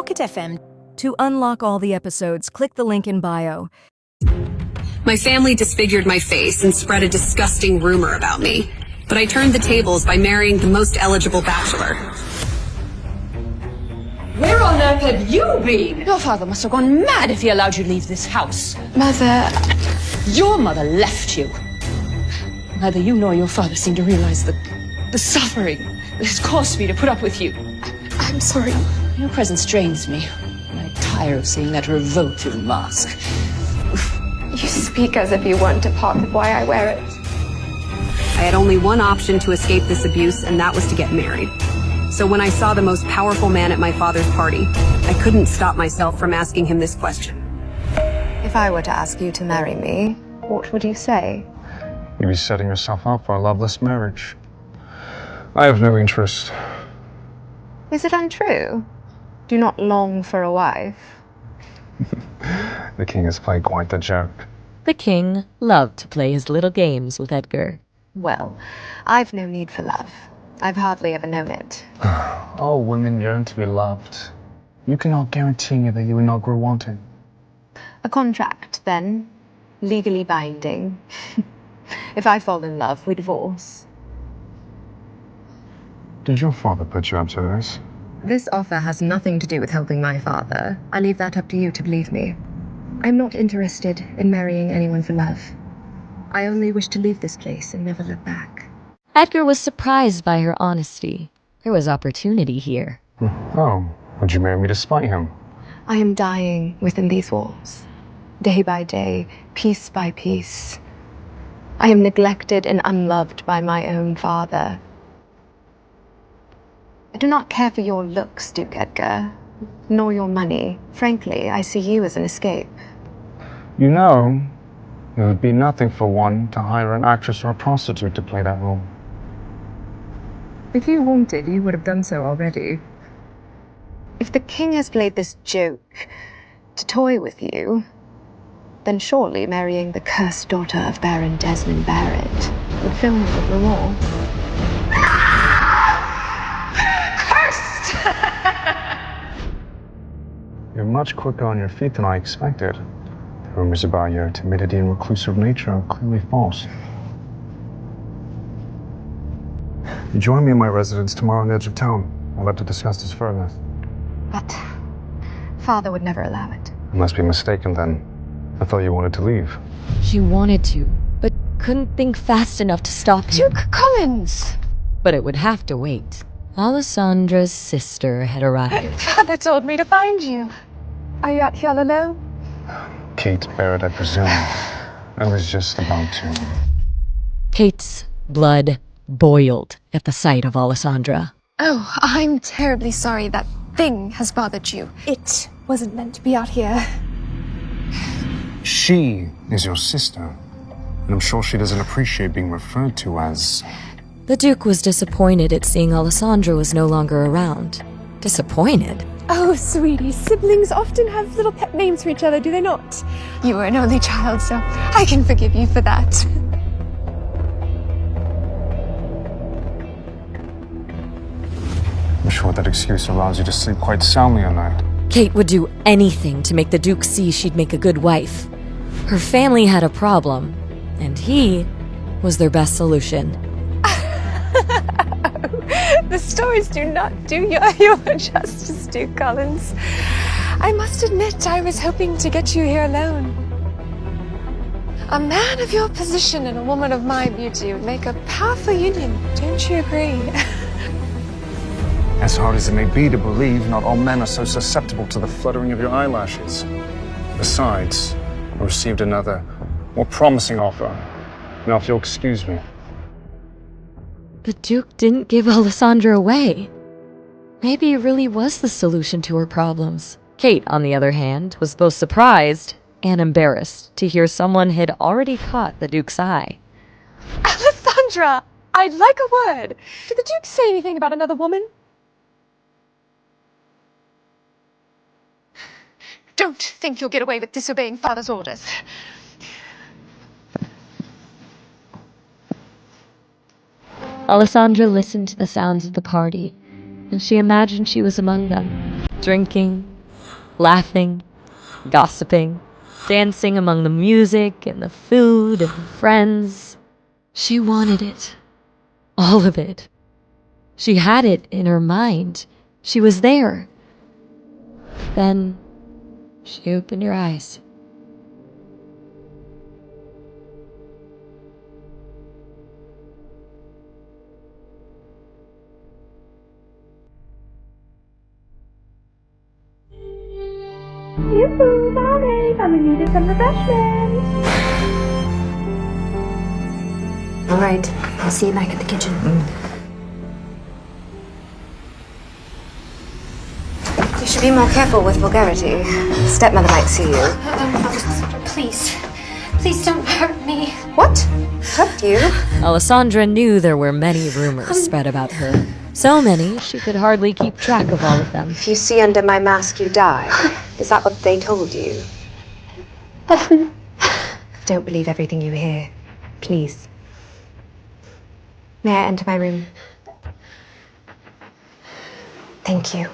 Pocket FM. To unlock all the episodes, click the link in bio. My family disfigured my face and spread a disgusting rumor about me. But I turned the tables by marrying the most eligible bachelor. Where on earth have you been? Your father must have gone mad if he allowed you to leave this house. Mother... Your mother left you. Neither you nor your father seem to realize the suffering that has caused me to put up with you. I'm sorry. Your presence drains me. I tire of seeing that revolting mask. You speak as if you weren't a part of why I wear it. I had only one option to escape this abuse, and that was to get married. So when I saw the most powerful man at my father's party, I couldn't stop myself from asking him this question. If I were to ask you to marry me, what would you say? You'd be setting yourself up for a loveless marriage. I have no interest. Is it untrue? Do you not long for a wife? The king has played quite the joke. The king loved to play his little games with Edgar. Well, I've no need for love. I've hardly ever known it. All women yearn to be loved. You cannot guarantee me that you will not grow wanting. A contract, then. Legally binding. If I fall in love, we divorce. Did your father put you up to this? This offer has nothing to do with helping my father. I leave that up to you to believe me. I'm not interested in marrying anyone for love. I only wish to leave this place and never look back. Edgar was surprised by her honesty. There was opportunity here. Oh, would you marry me despite him? I am dying within these walls. Day by day, piece by piece. I am neglected and unloved by my own father. I do not care for your looks, Duke Edgar, nor your money. Frankly, I see you as an escape. You know, it would be nothing for one to hire an actress or a prostitute to play that role. If you wanted, you would have done so already. If the king has played this joke to toy with you, then surely marrying the cursed daughter of Baron Desmond Barrett would fill me with remorse. Cursed! You're much quicker on your feet than I expected. The rumors about your timidity and reclusive nature are clearly false. You join me in my residence tomorrow on the edge of town. I'd like to discuss this further. But father would never allow it. I must be mistaken then. I thought you wanted to leave. She wanted to, but couldn't think fast enough to stop him. Duke Collins! But it would have to wait. Alessandra's sister had arrived. Father told me to find you. Are you out here all alone? Kate Barrett, I presume. I was just about to. Kate's blood boiled at the sight of Alessandra. Oh, I'm terribly sorry that thing has bothered you. It wasn't meant to be out here. She is your sister, and I'm sure she doesn't appreciate being referred to as... The Duke was disappointed at seeing Alessandra was no longer around. Disappointed? Oh, sweetie, siblings often have little pet names for each other, do they not? You were an only child, so I can forgive you for that. I'm sure that excuse allows you to sleep quite soundly at night. Kate would do anything to make the Duke see she'd make a good wife. Her family had a problem, and he was their best solution. The stories do not do your justice, Duke Collins. I must admit, I was hoping to get you here alone. A man of your position and a woman of my beauty would make a powerful union, don't you agree? As hard as it may be to believe, not all men are so susceptible to the fluttering of your eyelashes. Besides, I received another, more promising offer. Now, if you'll excuse me. The Duke didn't give Alessandra away. Maybe it really was the solution to her problems. Kate, on the other hand, was both surprised and embarrassed to hear someone had already caught the Duke's eye. Alessandra, I'd like a word. Did the Duke say anything about another woman? Don't think you'll get away with disobeying father's orders. Alessandra listened to the sounds of the party, and she imagined she was among them, drinking, laughing, gossiping, dancing among the music and the food and friends. She wanted it. All of it. She had it in her mind. She was there. Then she opened her eyes. Yoo-hoo, sorry, I needed some refreshments. All right, I'll see you back at the kitchen. You should be more careful with vulgarity. Stepmother might see you. Please. Please don't hurt me. What? Hurt you? Alessandra knew there were many rumors spread about her. So many, she could hardly keep track of all of them. If you see under my mask, you die. Is that what they told you? Don't believe everything you hear. Please. May I enter my room? Thank you.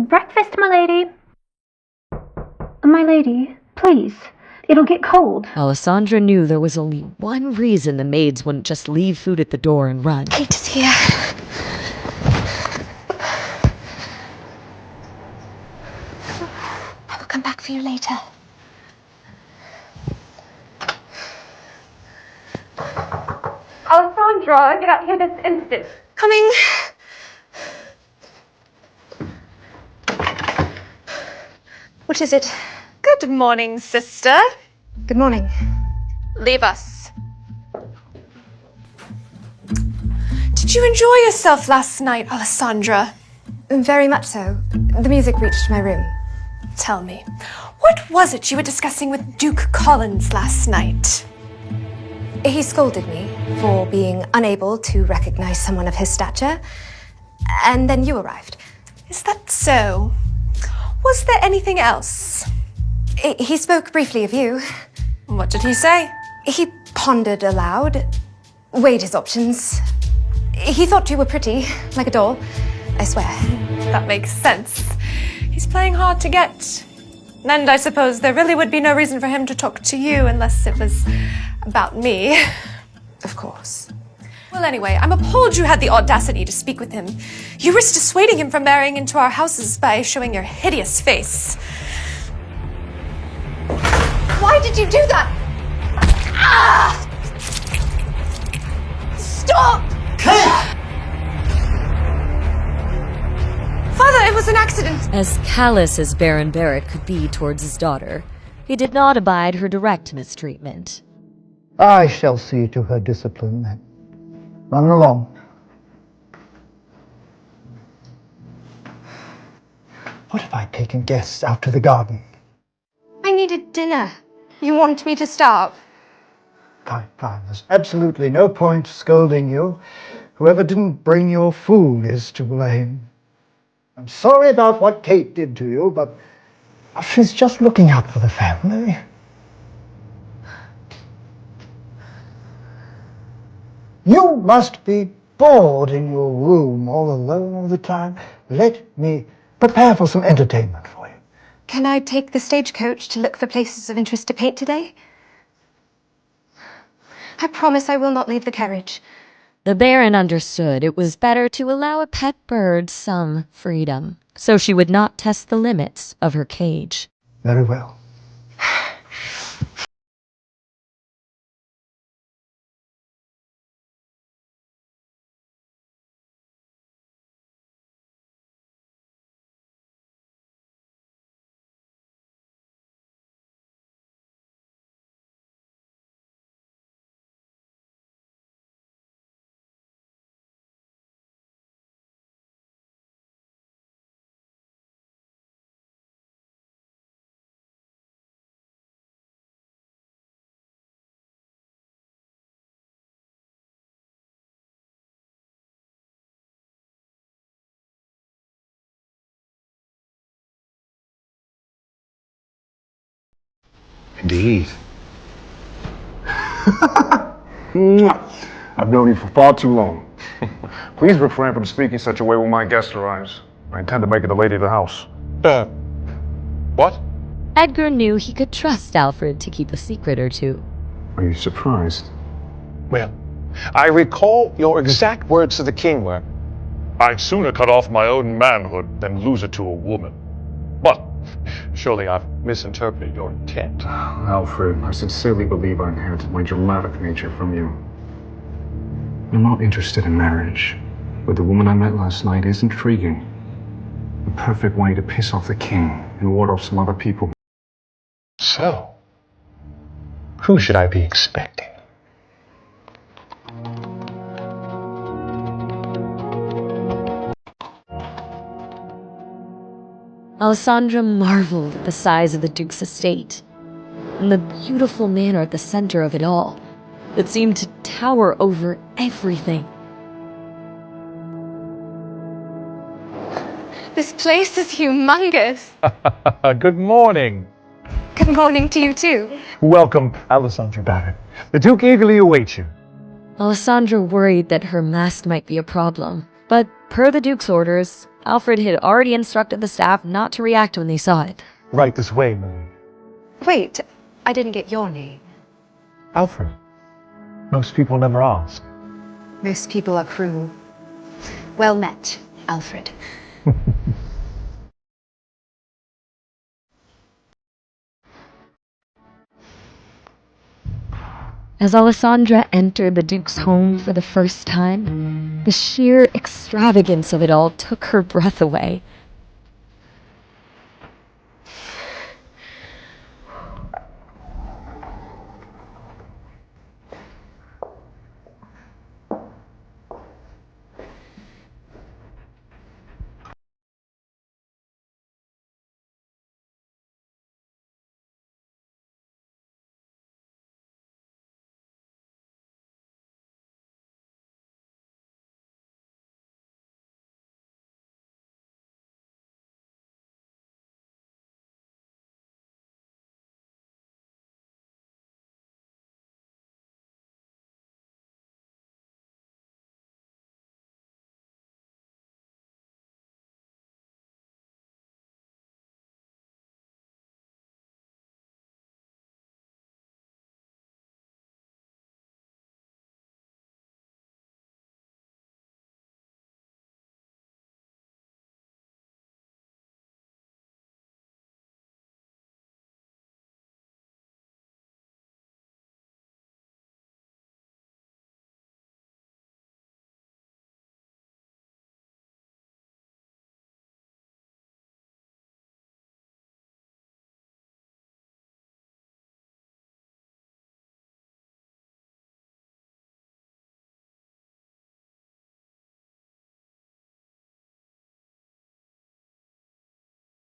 Breakfast, my lady. My lady, please. It'll get cold. Alessandra knew there was only one reason the maids wouldn't just leave food at the door and run. Kate is here. I will come back for you later. Alessandra, get out here this instant. Coming. What is it? Good morning, sister. Good morning. Leave us. Did you enjoy yourself last night, Alessandra? Very much so. The music reached my room. Tell me, what was it you were discussing with Duke Collins last night? He scolded me for being unable to recognize someone of his stature, and then you arrived. Is that so? Was there anything else? He spoke briefly of you. What did he say? He pondered aloud, weighed his options. He thought you were pretty, like a doll, I swear. That makes sense. He's playing hard to get. And I suppose there really would be no reason for him to talk to you unless it was about me. Of course. Well, anyway, I'm appalled you had the audacity to speak with him. You risked dissuading him from marrying into our houses by showing your hideous face. Why did you do that? Ah! Stop! Father, it was an accident. As callous as Baron Barrett could be towards his daughter, he did not abide her direct mistreatment. I shall see to her discipline. Run along. What have I taken guests out to the garden? I needed dinner. You want me to stop? Fine, fine. There's absolutely no point scolding you. Whoever didn't bring your food is to blame. I'm sorry about what Kate did to you, but she's just looking out for the family. You must be bored in your room all alone all the time. Let me prepare for some entertainment for you. Can I take the stagecoach to look for places of interest to paint today? I promise I will not leave the carriage. The Baron understood it was better to allow a pet bird some freedom, so she would not test the limits of her cage. Very well. Indeed. I've known you for far too long. Please refrain from speaking such a way when my guest arrives. I intend to make her the lady of the house. What? Edgar knew he could trust Alfred to keep a secret or two. Are you surprised? Well, I recall your exact words to the king were, "I'd sooner cut off my own manhood than lose it to a woman." But surely I've misinterpreted your intent. Alfred, I sincerely believe I inherited my dramatic nature from you. I'm not interested in marriage, but the woman I met last night is intriguing. The perfect way to piss off the king and ward off some other people. So, who should I be expecting? Alessandra marveled at the size of the Duke's estate, and the beautiful manor at the center of it all, that seemed to tower over everything. This place is humongous. Good morning. Good morning to you too. Welcome, Alessandra Barrett. The Duke eagerly awaits you. Alessandra worried that her mask might be a problem, but per the Duke's orders, Alfred had already instructed the staff not to react when they saw it. Right this way, Marie. Wait, I didn't get your name. Alfred. Most people never ask. Most people are cruel. Well met, Alfred. As Alessandra entered the Duke's home for the first time, the sheer extravagance of it all took her breath away.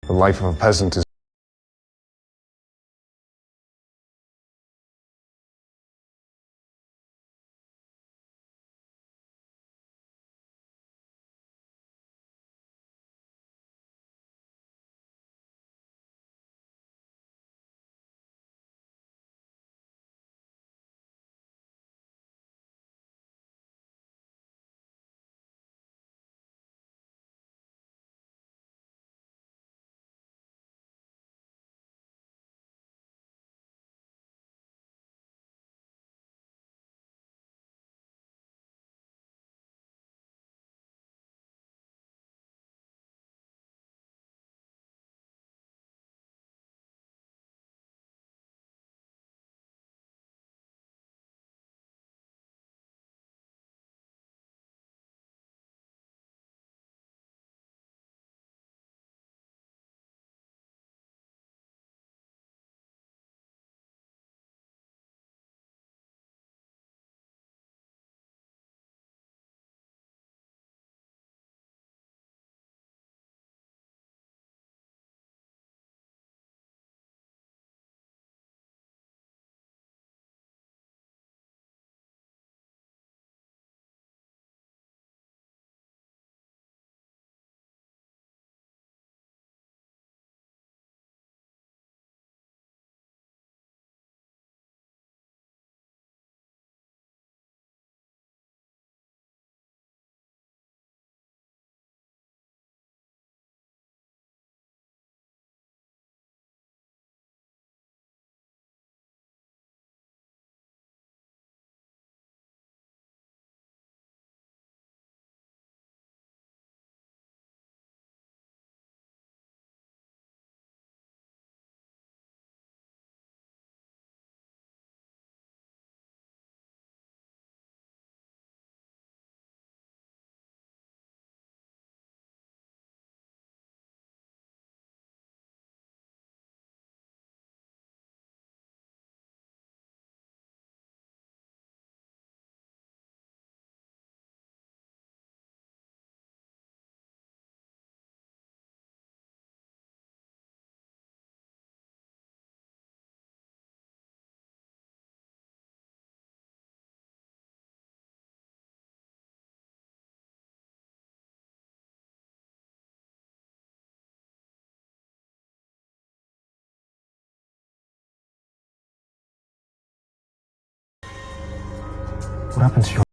The life of a peasant is What happened to your...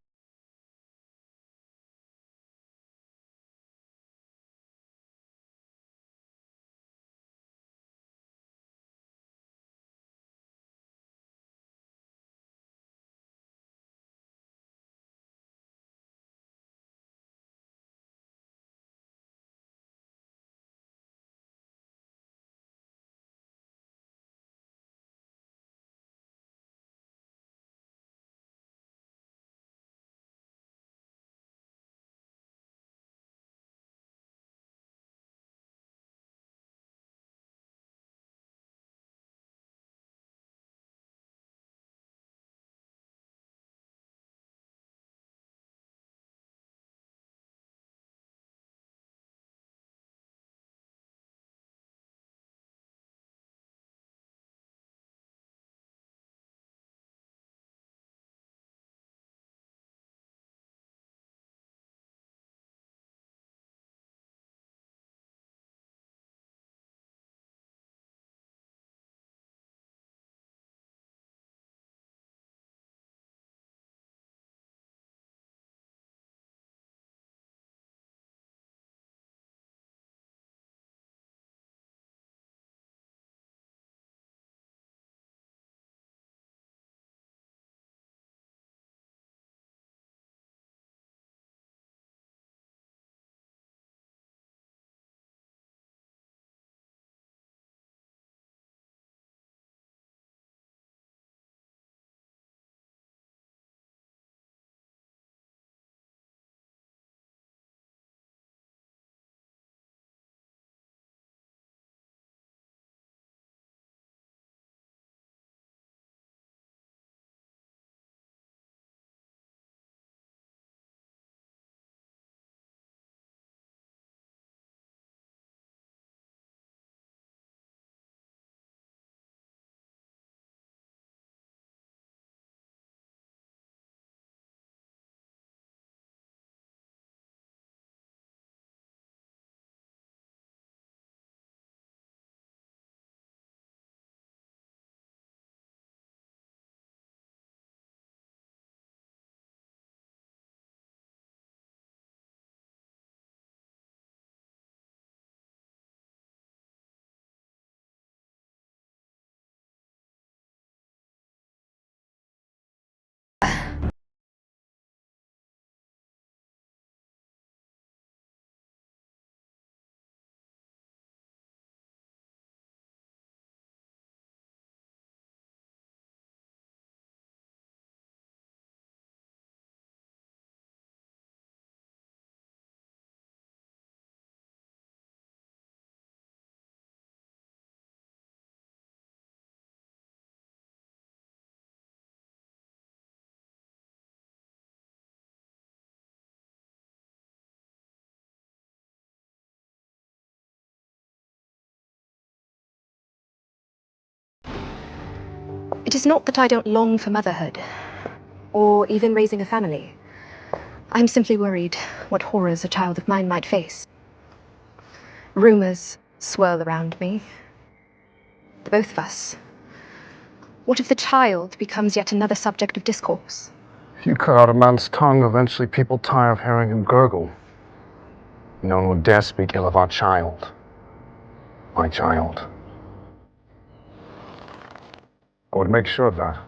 It is not that I don't long for motherhood, or even raising a family. I'm simply worried what horrors a child of mine might face. Rumors swirl around me. The both of us. What if the child becomes yet another subject of discourse? If you cut out a man's tongue, eventually people tire of hearing him gurgle. No one would dare speak ill of our child. My child. I would make sure of that.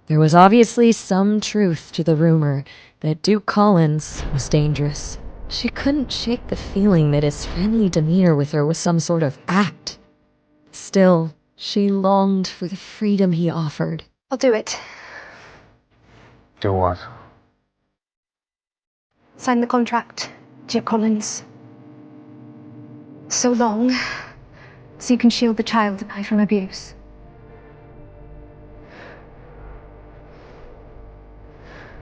There was obviously some truth to the rumor that Duke Collins was dangerous. She couldn't shake the feeling that his friendly demeanor with her was some sort of act. Still, she longed for the freedom he offered. I'll do it. Do what? Sign the contract, dear Collins. So long, so you can shield the child and I from abuse.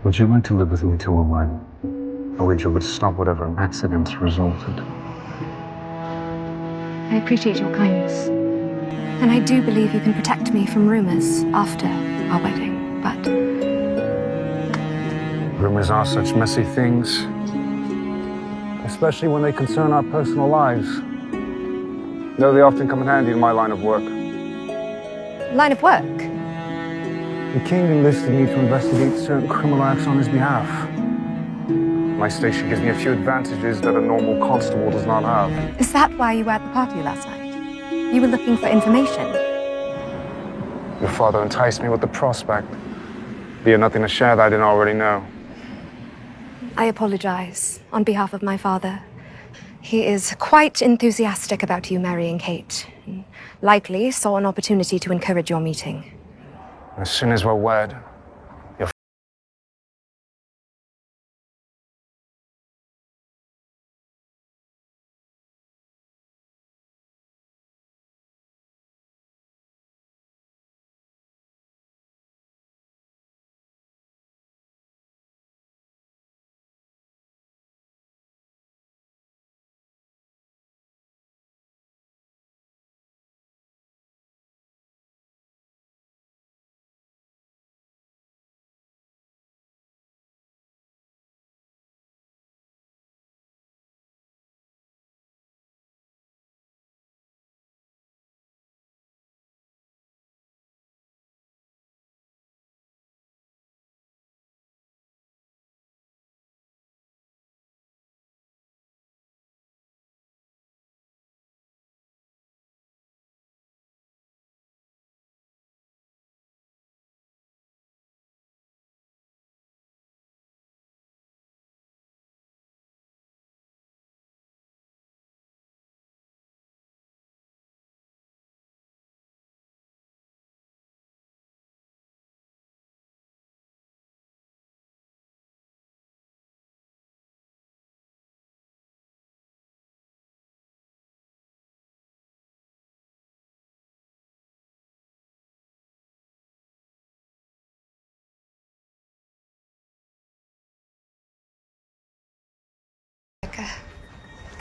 Would you like to live with me till we're wed? Or would you like to stop whatever accidents resulted? I appreciate your kindness. And I do believe you can protect me from rumors after our wedding, but... Rumors are such messy things. Especially when they concern our personal lives. Though they often come in handy in my line of work. Line of work? The king enlisted me to investigate certain criminal acts on his behalf. My station gives me a few advantages that a normal constable does not have. Is that why you were at the party last night? You were looking for information? Your father enticed me with the prospect. He had nothing to share that I didn't already know. I apologize on behalf of my father. He is quite enthusiastic about you marrying Kate. Likely saw an opportunity to encourage your meeting. As soon as we're wed,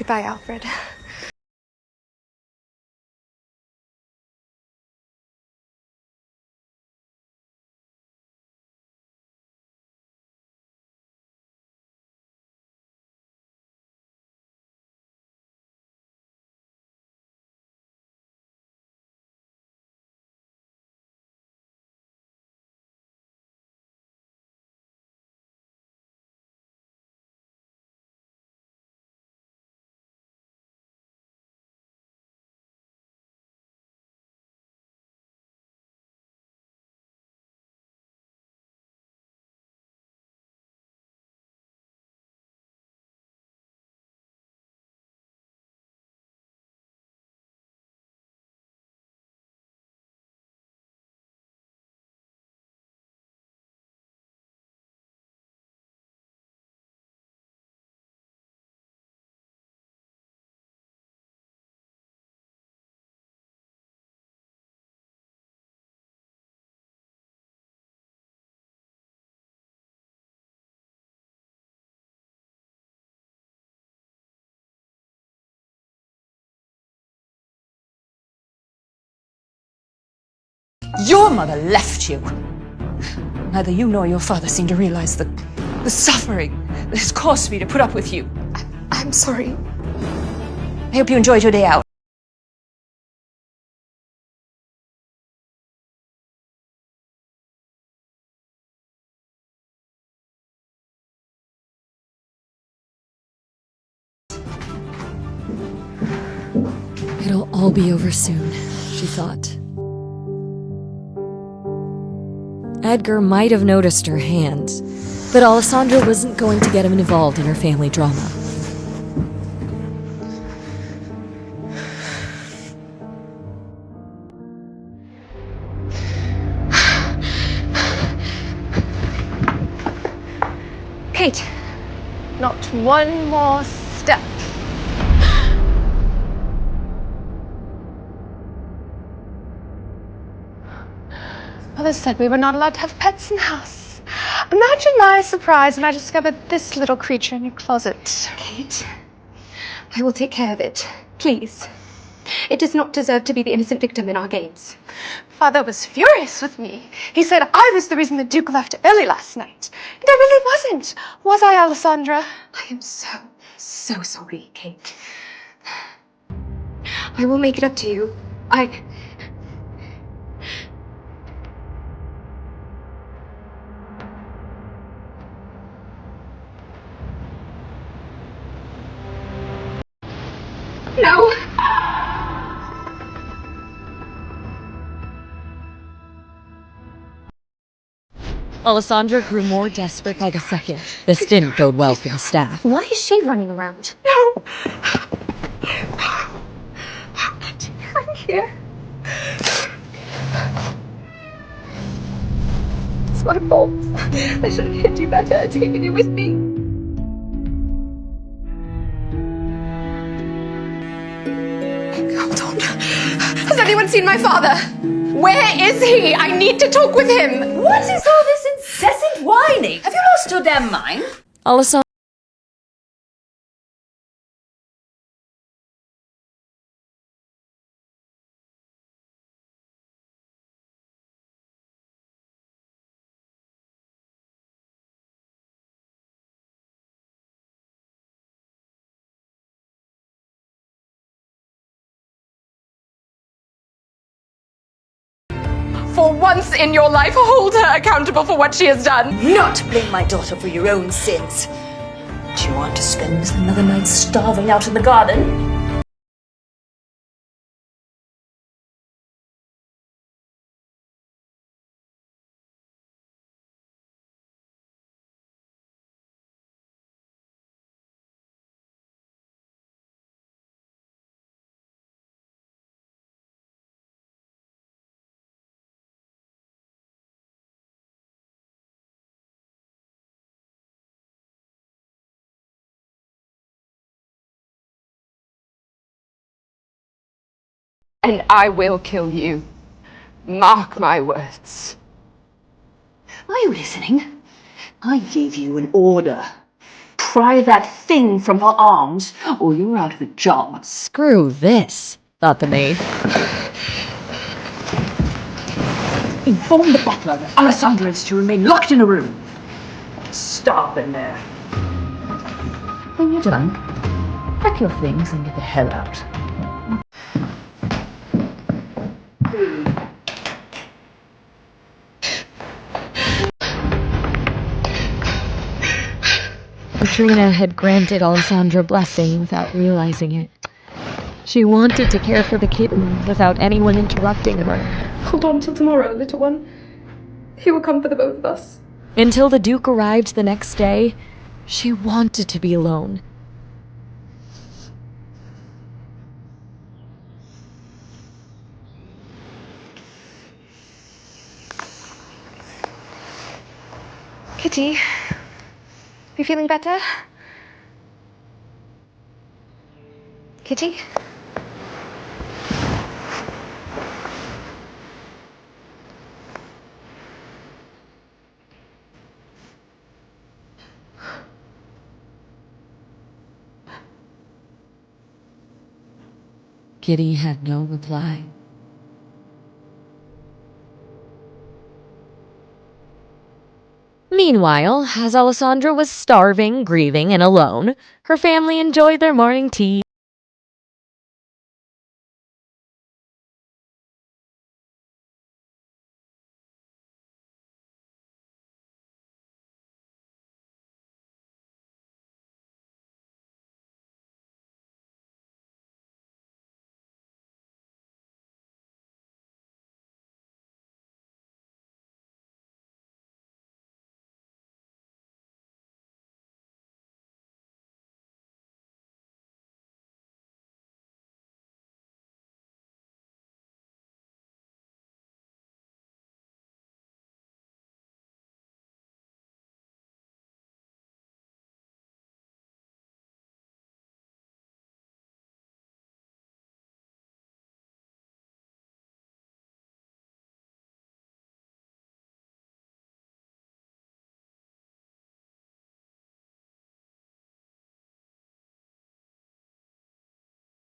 Goodbye, Alfred. Your mother left you. Neither you nor your father seem to realize the suffering that has caused me to put up with you. I'm sorry. I hope you enjoyed your day out. It'll all be over soon, she thought. Edgar might have noticed her hands, but Alessandra wasn't going to get him involved in her family drama. Kate, not one more step. Mother said we were not allowed to have pets in the house. Imagine my surprise when I discovered this little creature in your closet. Kate, I will take care of it. Please. It does not deserve to be the innocent victim in our games. Father was furious with me. He said I was the reason the Duke left early last night. And I really wasn't. Was I, Alessandra? I am so sorry, Kate. I will make it up to you. No! Alessandra grew more desperate by the second. This didn't bode well for the staff. Why is she running around? No! I'm here. It's my fault. I should have hit you better and taken you with me. Hold on. Has anyone seen my father? Where is he? I need to talk with him. What is all this incessant whining? Have you lost your damn mind? Alessandra For once in your life, hold her accountable for what she has done. Not blame my daughter for your own sins. Do you want to spend another night starving out in the garden? And I will kill you. Mark my words. Are you listening? I gave you an order. Pry that thing from her arms, or you're out of a job. Screw this, thought the maid. Inform the butler that Alessandra is to remain locked in a room. Starve in there. When you're done, pack your things and get the hell out. Katrina had granted Alessandra blessing without realizing it. She wanted to care for the kitten without anyone interrupting her. Hold on till tomorrow, little one. He will come for the both of us. Until the Duke arrived the next day, she wanted to be alone. Kitty, you feeling better? Kitty? Kitty had no reply. Meanwhile, as Alessandra was starving, grieving, and alone, her family enjoyed their morning tea.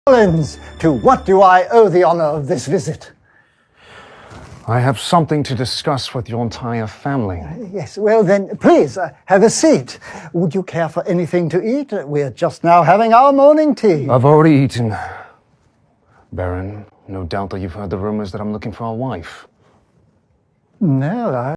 Collins, to what do I owe the honor of this visit? I have something to discuss with your entire family. Yes, well then, please, have a seat. Would you care for anything to eat? We're just now having our morning tea. I've already eaten. Baron, no doubt that you've heard the rumors that I'm looking for a wife. No, I...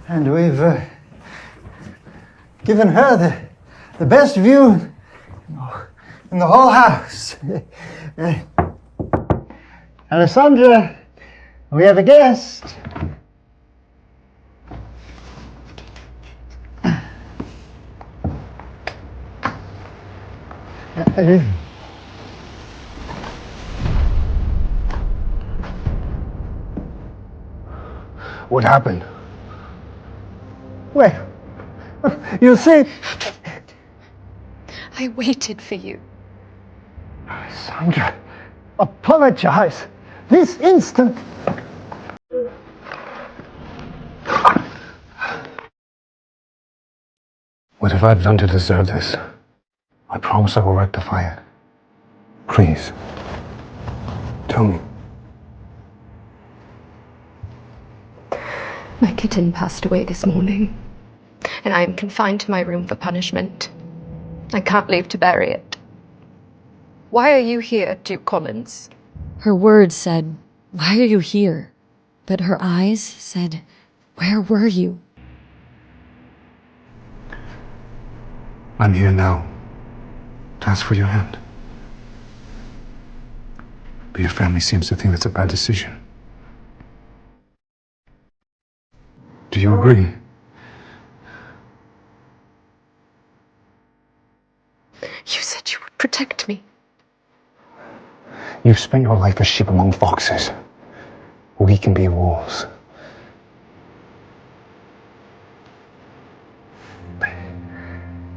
And we've given her the best view in the whole house. Alessandra, we have a guest. What happened? Well, you see, I waited for you. Sandra, apologize this instant. What have I done to deserve this? I promise I will rectify it. Please, tell me. My kitten passed away this morning, and I am confined to my room for punishment. I can't leave to bury it. Why are you here, Duke Collins? Her words said, "Why are you here?" But her eyes said, "Where were you?" I'm here now to ask for your hand. But your family seems to think that's a bad decision. Do you agree? You said you would protect me. You've spent your life a sheep among foxes. We can be wolves.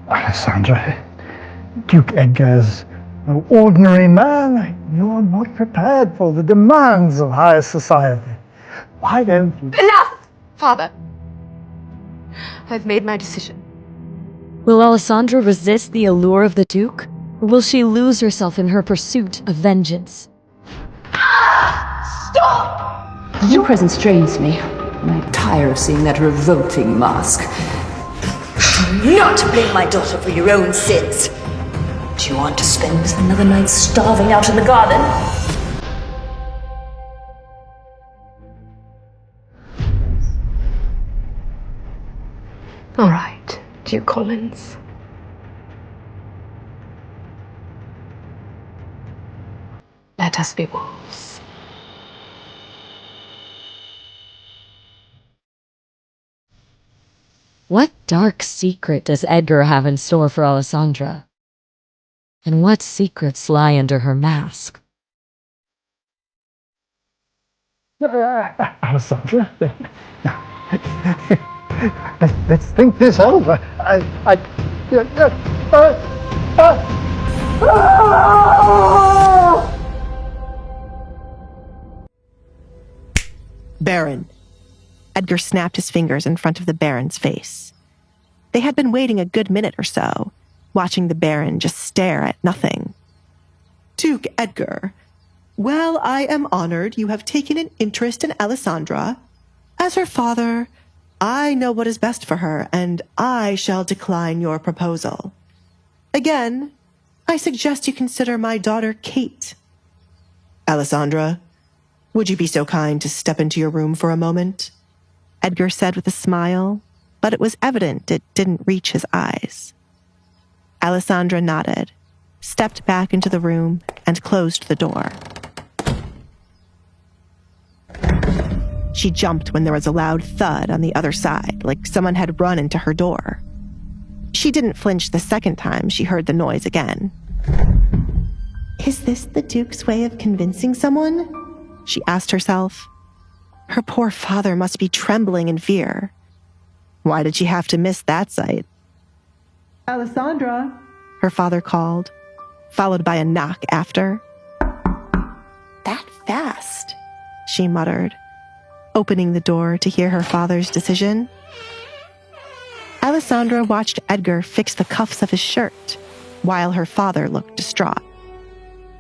Alessandra, Duke Edgar's an ordinary man. You're not prepared for the demands of high society. Why don't you... Enough! Father, I've made my decision. Will Alessandra resist the allure of the Duke? Or will she lose herself in her pursuit of vengeance? Stop! Your presence drains me. I'm tired of seeing that revolting mask. Do not blame my daughter for your own sins. Do you want to spend another night starving out in the garden? All right, Duke Collins. Let us be wolves. What dark secret does Edgar have in store for Alessandra? And what secrets lie under her mask? Alessandra, let's think this over. Baron. Edgar snapped his fingers in front of the Baron's face. They had been waiting a good minute or so, watching the Baron just stare at nothing. Duke Edgar, well, I am honored you have taken an interest in Alessandra. As her father, I know what is best for her, and I shall decline your proposal. Again, I suggest you consider my daughter Kate. Alessandra, would you be so kind to step into your room for a moment? Edgar said with a smile, but it was evident it didn't reach his eyes. Alessandra nodded, stepped back into the room, and closed the door. She jumped when there was a loud thud on the other side, like someone had run into her door. She didn't flinch the second time she heard the noise again. Is this the Duke's way of convincing someone? She asked herself. Her poor father must be trembling in fear. Why did she have to miss that sight? Alessandra, her father called, followed by a knock after. That fast, she muttered, opening the door to hear her father's decision. Alessandra watched Edgar fix the cuffs of his shirt, while her father looked distraught.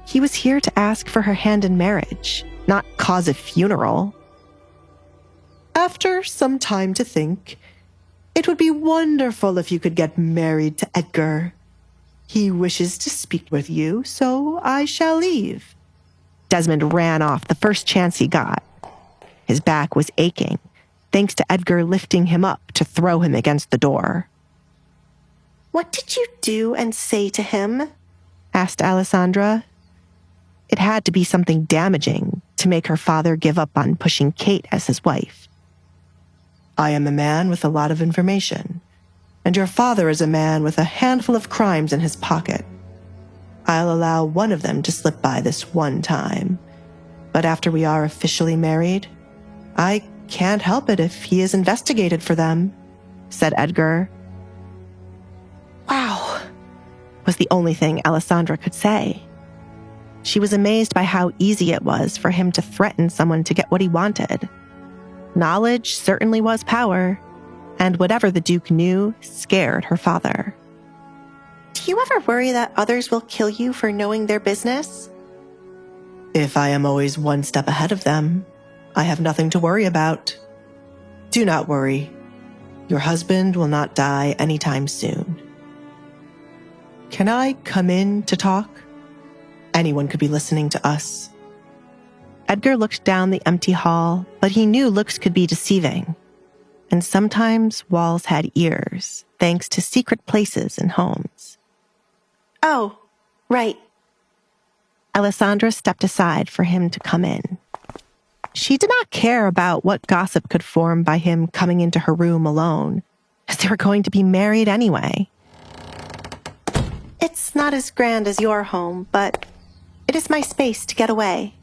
He was here to ask for her hand in marriage, not cause a funeral. After some time to think, it would be wonderful if you could get married to Edgar. He wishes to speak with you, so I shall leave. Desmond ran off the first chance he got. His back was aching, thanks to Edgar lifting him up to throw him against the door. What did you do and say to him? Asked Alessandra. It had to be something damaging to make her father give up on pushing Kate as his wife. I am a man with a lot of information, and your father is a man with a handful of crimes in his pocket. I'll allow one of them to slip by this one time, but after we are officially married, I can't help it if he is investigated for them, said Edgar. Wow, was the only thing Alessandra could say. She was amazed by how easy it was for him to threaten someone to get what he wanted. Knowledge certainly was power, and whatever the Duke knew scared her father. Do you ever worry that others will kill you for knowing their business? If I am always one step ahead of them, I have nothing to worry about. Do not worry. Your husband will not die anytime soon. Can I come in to talk? Anyone could be listening to us. Edgar looked down the empty hall, but he knew looks could be deceiving. And sometimes walls had ears, thanks to secret places in homes. Oh, right. Alessandra stepped aside for him to come in. She did not care about what gossip could form by him coming into her room alone, as they were going to be married anyway. It's not as grand as your home, but it is my space to get away.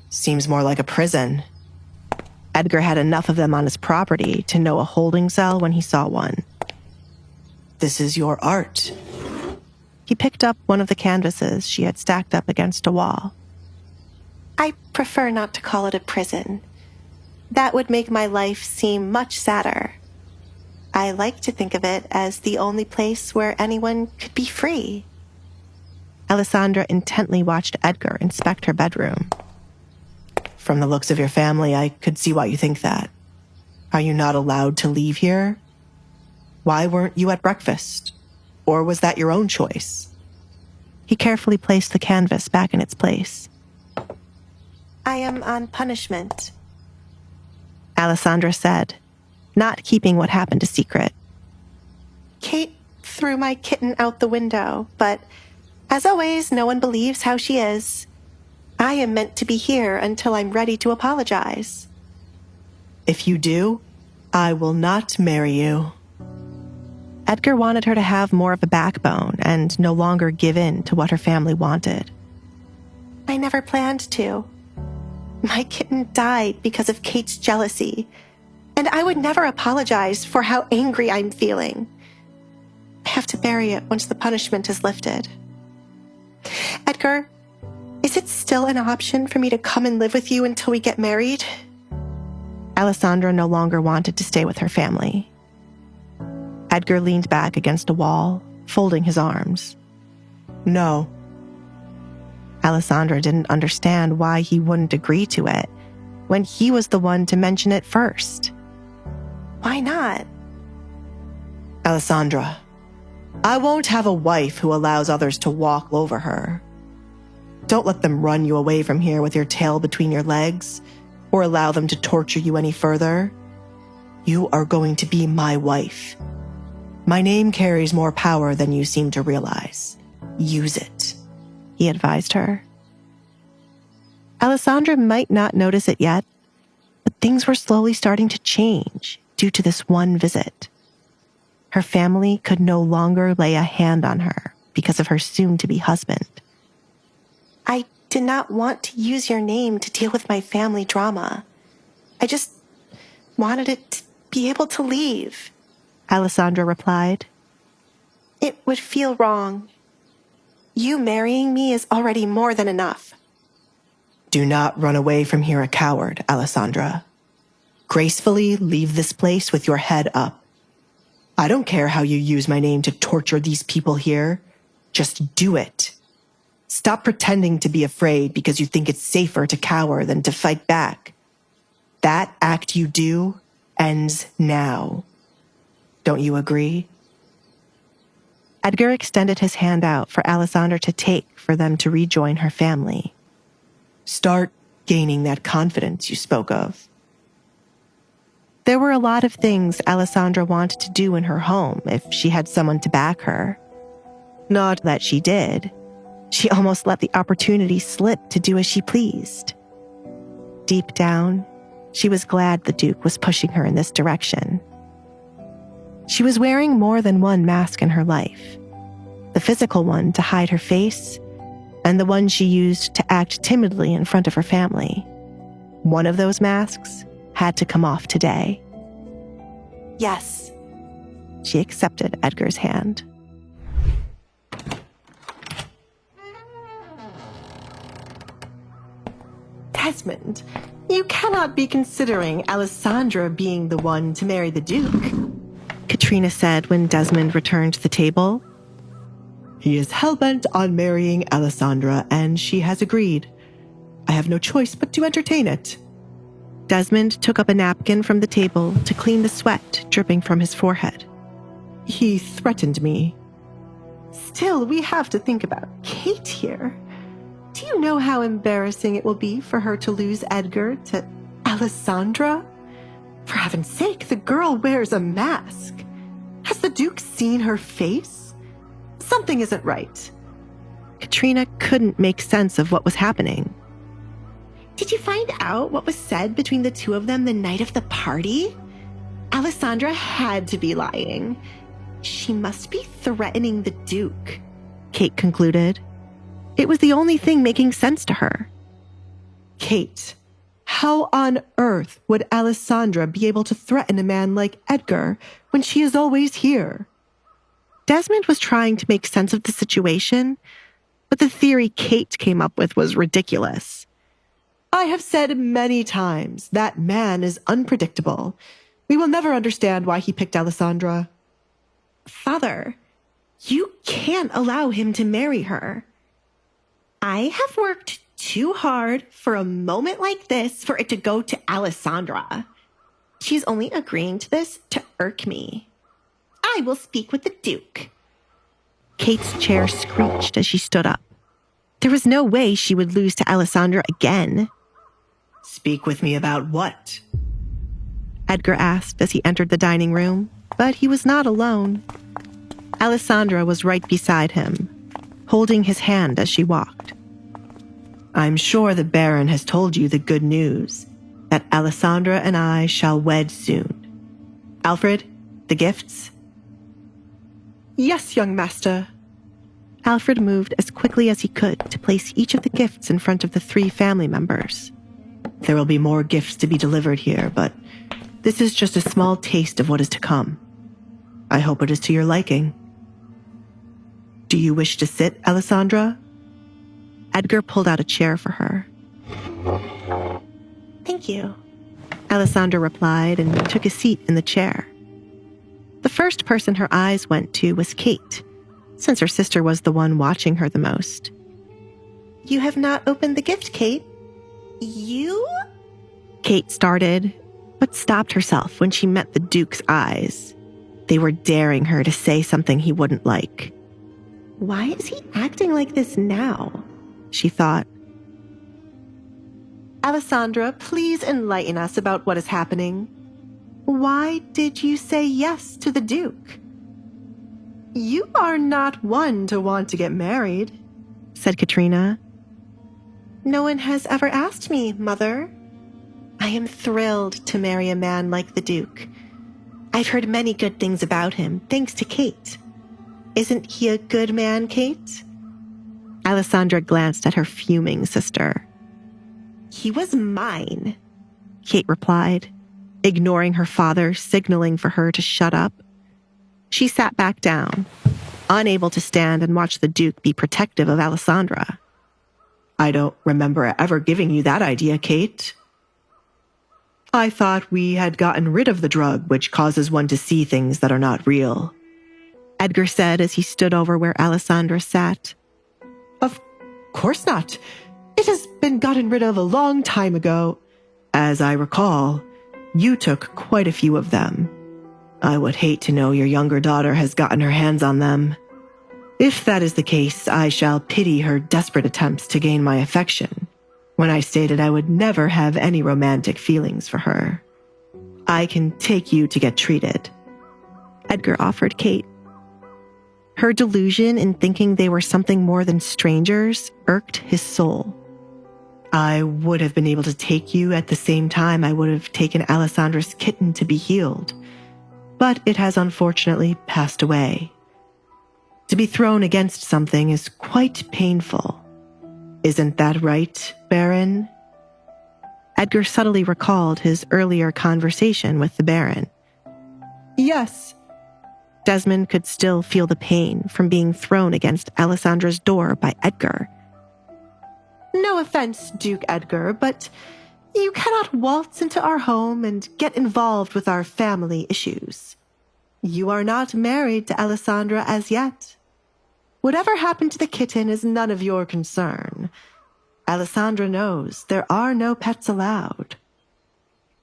Seems more like a prison. Edgar had enough of them on his property to know a holding cell when he saw one. This is your art. He picked up one of the canvases she had stacked up against a wall. I prefer not to call it a prison. That would make my life seem much sadder. I like to think of it as the only place where anyone could be free. Alessandra intently watched Edgar inspect her bedroom. From the looks of your family, I could see why you think that. Are you not allowed to leave here? Why weren't you at breakfast? Or was that your own choice? He carefully placed the canvas back in its place. I am on punishment, Alessandra said, not keeping what happened a secret. Kate threw my kitten out the window, but as always, no one believes how she is. I am meant to be here until I'm ready to apologize. If you do, I will not marry you. Edgar wanted her to have more of a backbone and no longer give in to what her family wanted. I never planned to. My kitten died because of Kate's jealousy, and I would never apologize for how angry I'm feeling. I have to bury it once the punishment is lifted. Edgar, is it still an option for me to come and live with you until we get married? Alessandra no longer wanted to stay with her family. Edgar leaned back against a wall, folding his arms. No. Alessandra didn't understand why he wouldn't agree to it when he was the one to mention it first. Why not? Alessandra, I won't have a wife who allows others to walk over her. Don't let them run you away from here with your tail between your legs, or allow them to torture you any further. You are going to be my wife. My name carries more power than you seem to realize. Use it, he advised her. Alessandra might not notice it yet, but things were slowly starting to change due to this one visit. Her family could no longer lay a hand on her because of her soon-to-be husband. I did not want to use your name to deal with my family drama. I just wanted it to be able to leave, Alessandra replied. It would feel wrong. You marrying me is already more than enough. Do not run away from here a coward, Alessandra. Gracefully leave this place with your head up. I don't care how you use my name to torture these people here. Just do it. Stop pretending to be afraid because you think it's safer to cower than to fight back. That act you do ends now. Don't you agree? Edgar extended his hand out for Alessandra to take for them to rejoin her family. Start gaining that confidence you spoke of. There were a lot of things Alessandra wanted to do in her home if she had someone to back her. Not that she did. She almost let the opportunity slip to do as she pleased. Deep down, she was glad the Duke was pushing her in this direction. She was wearing more than one mask in her life. The physical one to hide her face, and the one she used to act timidly in front of her family. One of those masks had to come off today. Yes. She accepted Edgar's hand. Desmond, you cannot be considering Alessandra being the one to marry the Duke, Katrina said when Desmond returned to the table. He is hell-bent on marrying Alessandra, and she has agreed. I have no choice but to entertain it. Desmond took up a napkin from the table to clean the sweat dripping from his forehead. He threatened me. Still, we have to think about Kate here. Do you know how embarrassing it will be for her to lose Edgar to Alessandra? For heaven's sake, the girl wears a mask. Has the Duke seen her face? Something isn't right. Katrina couldn't make sense of what was happening. Did you find out what was said between the two of them the night of the party? Alessandra had to be lying. She must be threatening the Duke, Kate concluded. It was the only thing making sense to her. Kate, how on earth would Alessandra be able to threaten a man like Edgar when she is always here? Desmond was trying to make sense of the situation, but the theory Kate came up with was ridiculous. I have said many times that man is unpredictable. We will never understand why he picked Alessandra. Father, you can't allow him to marry her. I have worked too hard for a moment like this for it to go to Alessandra. She's only agreeing to this to irk me. I will speak with the Duke. Kate's chair screeched as she stood up. There was no way she would lose to Alessandra again. Speak with me about what? Edgar asked as he entered the dining room, but he was not alone. Alessandra was right beside him, holding his hand as she walked. I'm sure the Baron has told you the good news, that Alessandra and I shall wed soon. Alfred, the gifts? Yes, young master. Alfred moved as quickly as he could to place each of the gifts in front of the 3 family members. There will be more gifts to be delivered here, but this is just a small taste of what is to come. I hope it is to your liking. Do you wish to sit, Alessandra? Edgar pulled out a chair for her. Thank you, Alessandra replied and took a seat in the chair. The first person her eyes went to was Kate, since her sister was the one watching her the most. You have not opened the gift, Kate. You? Kate started, but stopped herself when she met the Duke's eyes. They were daring her to say something he wouldn't like. Why is he acting like this now? She thought. Alessandra, please enlighten us about what is happening. Why did you say yes to the Duke? You are not one to want to get married, said Katrina. No one has ever asked me, Mother. I am thrilled to marry a man like the Duke. I've heard many good things about him, thanks to Kate. Isn't he a good man, Kate? Alessandra glanced at her fuming sister. He was mine, Kate replied, ignoring her father, signaling for her to shut up. She sat back down, unable to stand and watch the Duke be protective of Alessandra. I don't remember ever giving you that idea, Kate. I thought we had gotten rid of the drug which causes one to see things that are not real, Edgar said as he stood over where Alessandra sat. Of course not. It has been gotten rid of a long time ago. As I recall, you took quite a few of them. I would hate to know your younger daughter has gotten her hands on them. If that is the case, I shall pity her desperate attempts to gain my affection, when I stated I would never have any romantic feelings for her. I can take you to get treated, Edgar offered Kate. Her delusion in thinking they were something more than strangers irked his soul. I would have been able to take you at the same time I would have taken Alessandra's kitten to be healed, but it has unfortunately passed away. To be thrown against something is quite painful. Isn't that right, Baron? Edgar subtly recalled his earlier conversation with the Baron. Yes. Desmond could still feel the pain from being thrown against Alessandra's door by Edgar. No offense, Duke Edgar, but you cannot waltz into our home and get involved with our family issues. You are not married to Alessandra as yet. Whatever happened to the kitten is none of your concern. Alessandra knows there are no pets allowed.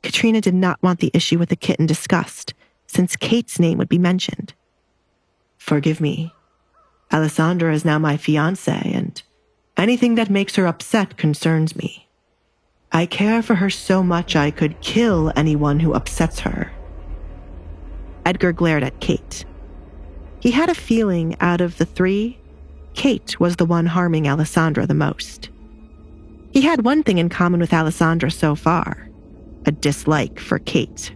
Katrina did not want the issue with the kitten discussed, since Kate's name would be mentioned. Forgive me. Alessandra is now my fiancée, and anything that makes her upset concerns me. I care for her so much I could kill anyone who upsets her. Edgar glared at Kate. He had a feeling out of the three, Kate was the one harming Alessandra the most. He had one thing in common with Alessandra so far, a dislike for Kate.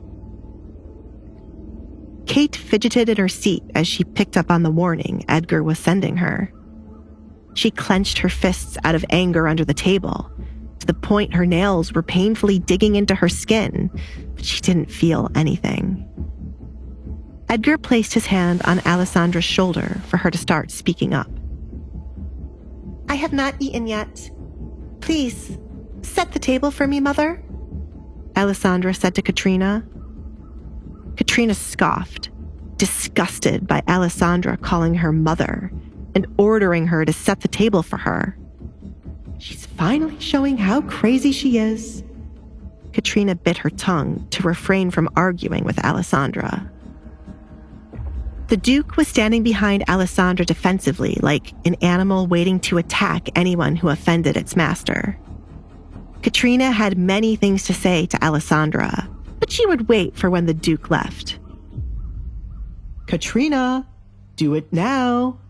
Kate fidgeted in her seat as she picked up on the warning Edgar was sending her. She clenched her fists out of anger under the table, to the point her nails were painfully digging into her skin, but she didn't feel anything. Edgar placed his hand on Alessandra's shoulder for her to start speaking up. I have not eaten yet. Please, set the table for me, Mother, Alessandra said to Katrina. Katrina scoffed, disgusted by Alessandra calling her mother and ordering her to set the table for her. She's finally showing how crazy she is. Katrina bit her tongue to refrain from arguing with Alessandra. The Duke was standing behind Alessandra defensively, like an animal waiting to attack anyone who offended its master. Katrina had many things to say to Alessandra, but she would wait for when the Duke left. Katrina, do it now.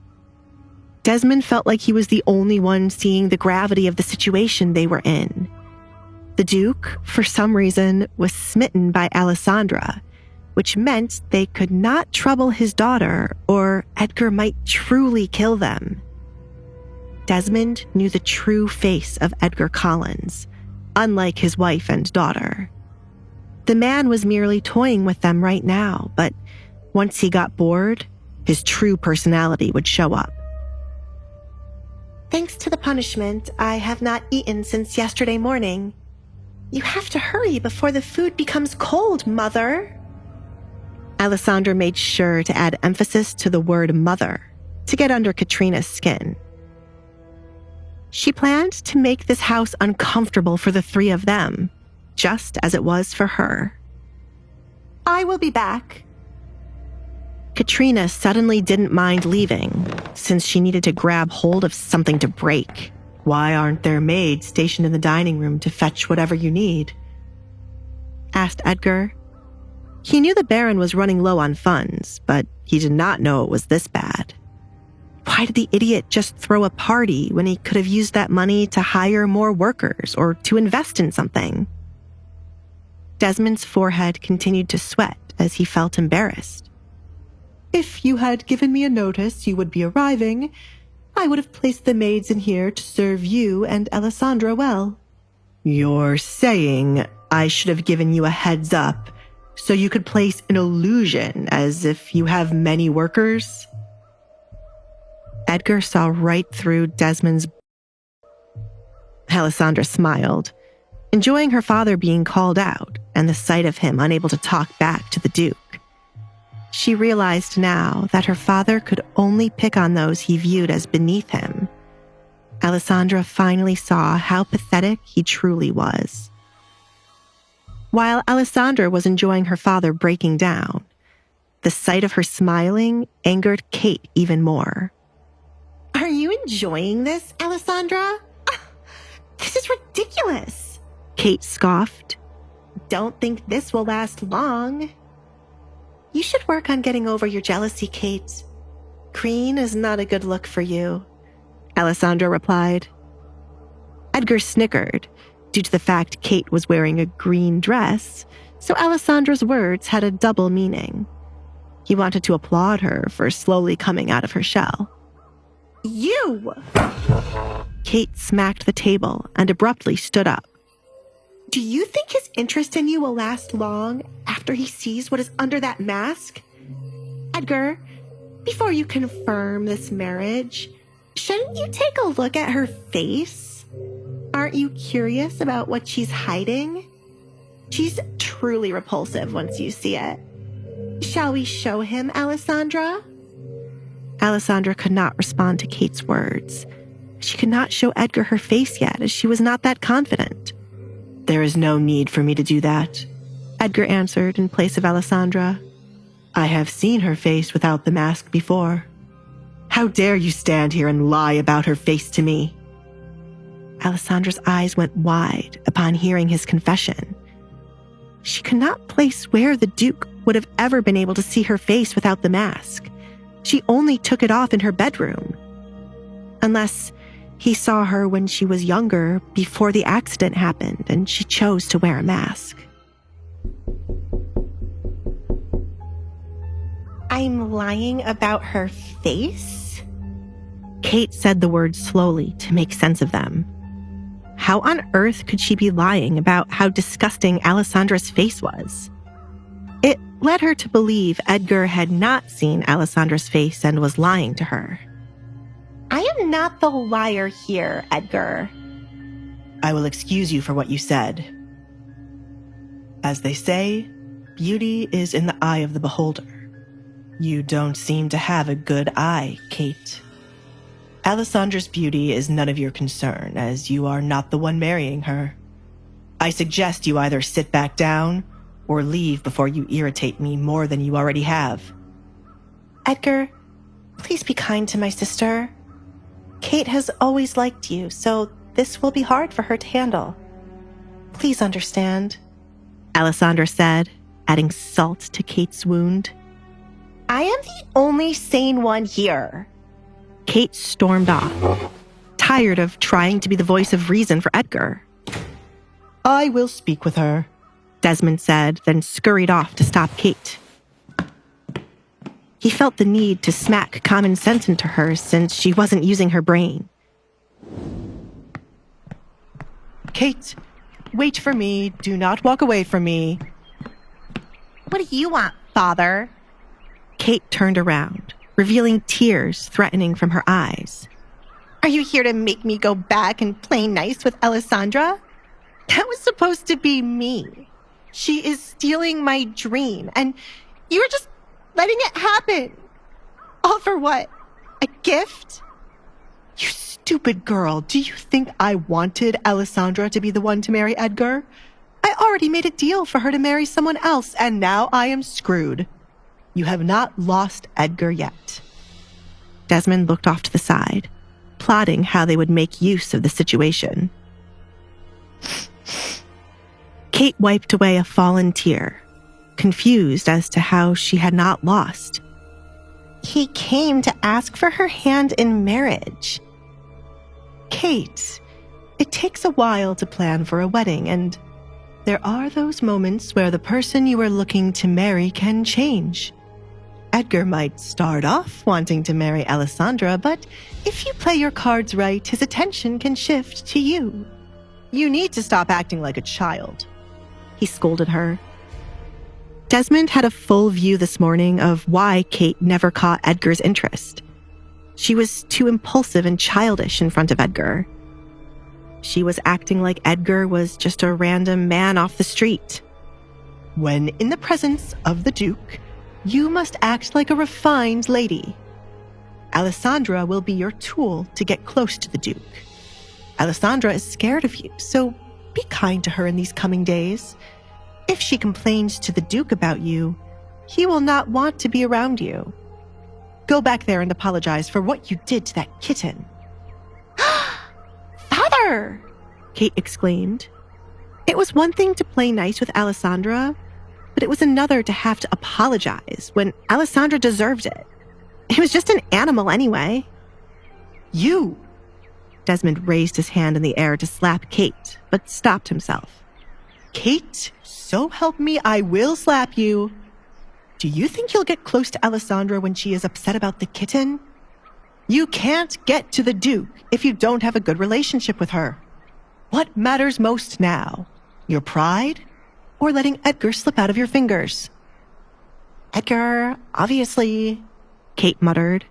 Desmond felt like he was the only one seeing the gravity of the situation they were in. The Duke, for some reason, was smitten by Alessandra, which meant they could not trouble his daughter or Edgar might truly kill them. Desmond knew the true face of Edgar Collins, unlike his wife and daughter. The man was merely toying with them right now, but once he got bored, his true personality would show up. Thanks to the punishment, I have not eaten since yesterday morning. You have to hurry before the food becomes cold, Mother. Alessandra made sure to add emphasis to the word mother to get under Katrina's skin. She planned to make this house uncomfortable for the three of them, just as it was for her. I will be back. Katrina suddenly didn't mind leaving, since she needed to grab hold of something to break. Why aren't there maids stationed in the dining room to fetch whatever you need? Asked Edgar. He knew the Baron was running low on funds, but he did not know it was this bad. Why did the idiot just throw a party when he could have used that money to hire more workers or to invest in something? Desmond's forehead continued to sweat as he felt embarrassed. If you had given me a notice you would be arriving, I would have placed the maids in here to serve you and Alessandra well. You're saying I should have given you a heads up so you could place an illusion as if you have many workers? Edgar saw right through Desmond's. Alessandra smiled, enjoying her father being called out and the sight of him unable to talk back to the Duke. She realized now that her father could only pick on those he viewed as beneath him. Alessandra finally saw how pathetic he truly was. While Alessandra was enjoying her father breaking down, the sight of her smiling angered Kate even more. Are you enjoying this, Alessandra? This is ridiculous, Kate scoffed. don't think this will last long. You should work on getting over your jealousy, Kate. Green is not a good look for you, Alessandra replied. Edgar snickered due to the fact Kate was wearing a green dress, so Alessandra's words had a double meaning. He wanted to applaud her for slowly coming out of her shell. You! Kate smacked the table and abruptly stood up. Do you think his interest in you will last long after he sees what is under that mask? Edgar, before you confirm this marriage, shouldn't you take a look at her face? Aren't you curious about what she's hiding? She's truly repulsive once you see it. Shall we show him, Alessandra? Alessandra could not respond to Kate's words. She could not show Edgar her face yet, as she was not that confident. There is no need for me to do that, Edgar answered in place of Alessandra. I have seen her face without the mask before. How dare you stand here and lie about her face to me? Alessandra's eyes went wide upon hearing his confession. She could not place where the Duke would have ever been able to see her face without the mask. She only took it off in her bedroom. Unless he saw her when she was younger, before the accident happened, and she chose to wear a mask. I'm lying about her face? Kate said the words slowly to make sense of them. How on earth could she be lying about how disgusting Alessandra's face was? It led her to believe Edgar had not seen Alessandra's face and was lying to her. I am not the liar here, Edgar. I will excuse you for what you said. As they say, beauty is in the eye of the beholder. You don't seem to have a good eye, Kate. Alessandra's beauty is none of your concern, as you are not the one marrying her. I suggest you either sit back down or leave before you irritate me more than you already have. Edgar, please be kind to my sister. Kate has always liked you, so this will be hard for her to handle. Please understand, Alessandra said, adding salt to Kate's wound. I am the only sane one here. Kate stormed off, tired of trying to be the voice of reason for Edgar. I will speak with her, Desmond said, then scurried off to stop Kate. He felt the need to smack common sense into her since she wasn't using her brain. Kate, wait for me. Do not walk away from me. What do you want, Father? Kate turned around, revealing tears threatening from her eyes. Are you here to make me go back and play nice with Alessandra? That was supposed to be me. She is stealing my dream, and you were just letting it happen. All for what? A gift? You stupid girl. Do you think I wanted Alessandra to be the one to marry Edgar? I already made a deal for her to marry someone else, and now I am screwed. You have not lost Edgar yet. Desmond looked off to the side, plotting how they would make use of the situation. Kate wiped away a fallen tear, confused as to how she had not lost. He came to ask for her hand in marriage. Kate, it takes a while to plan for a wedding, and there are those moments where the person you are looking to marry can change. Edgar might start off wanting to marry Alessandra, but if you play your cards right, his attention can shift to you. You need to stop acting like a child, he scolded her. Desmond had a full view this morning of why Kate never caught Edgar's interest. She was too impulsive and childish in front of Edgar. She was acting like Edgar was just a random man off the street. When in the presence of the Duke, you must act like a refined lady. Alessandra will be your tool to get close to the Duke. Alessandra is scared of you, so be kind to her in these coming days. If she complains to the Duke about you, he will not want to be around you. Go back there and apologize for what you did to that kitten. Father! Kate exclaimed. It It was one thing to play nice with Alessandra, but it was another to have to apologize when Alessandra deserved it. He was just an animal anyway. You! Desmond raised his hand in the air to slap Kate, but stopped himself. Kate, so help me, I will slap you. Do you think you'll get close to Alessandra when she is upset about the kitten? You can't get to the Duke if you don't have a good relationship with her. What matters most now? Your pride? Or letting Edgar slip out of your fingers? Edgar, obviously, Kate muttered,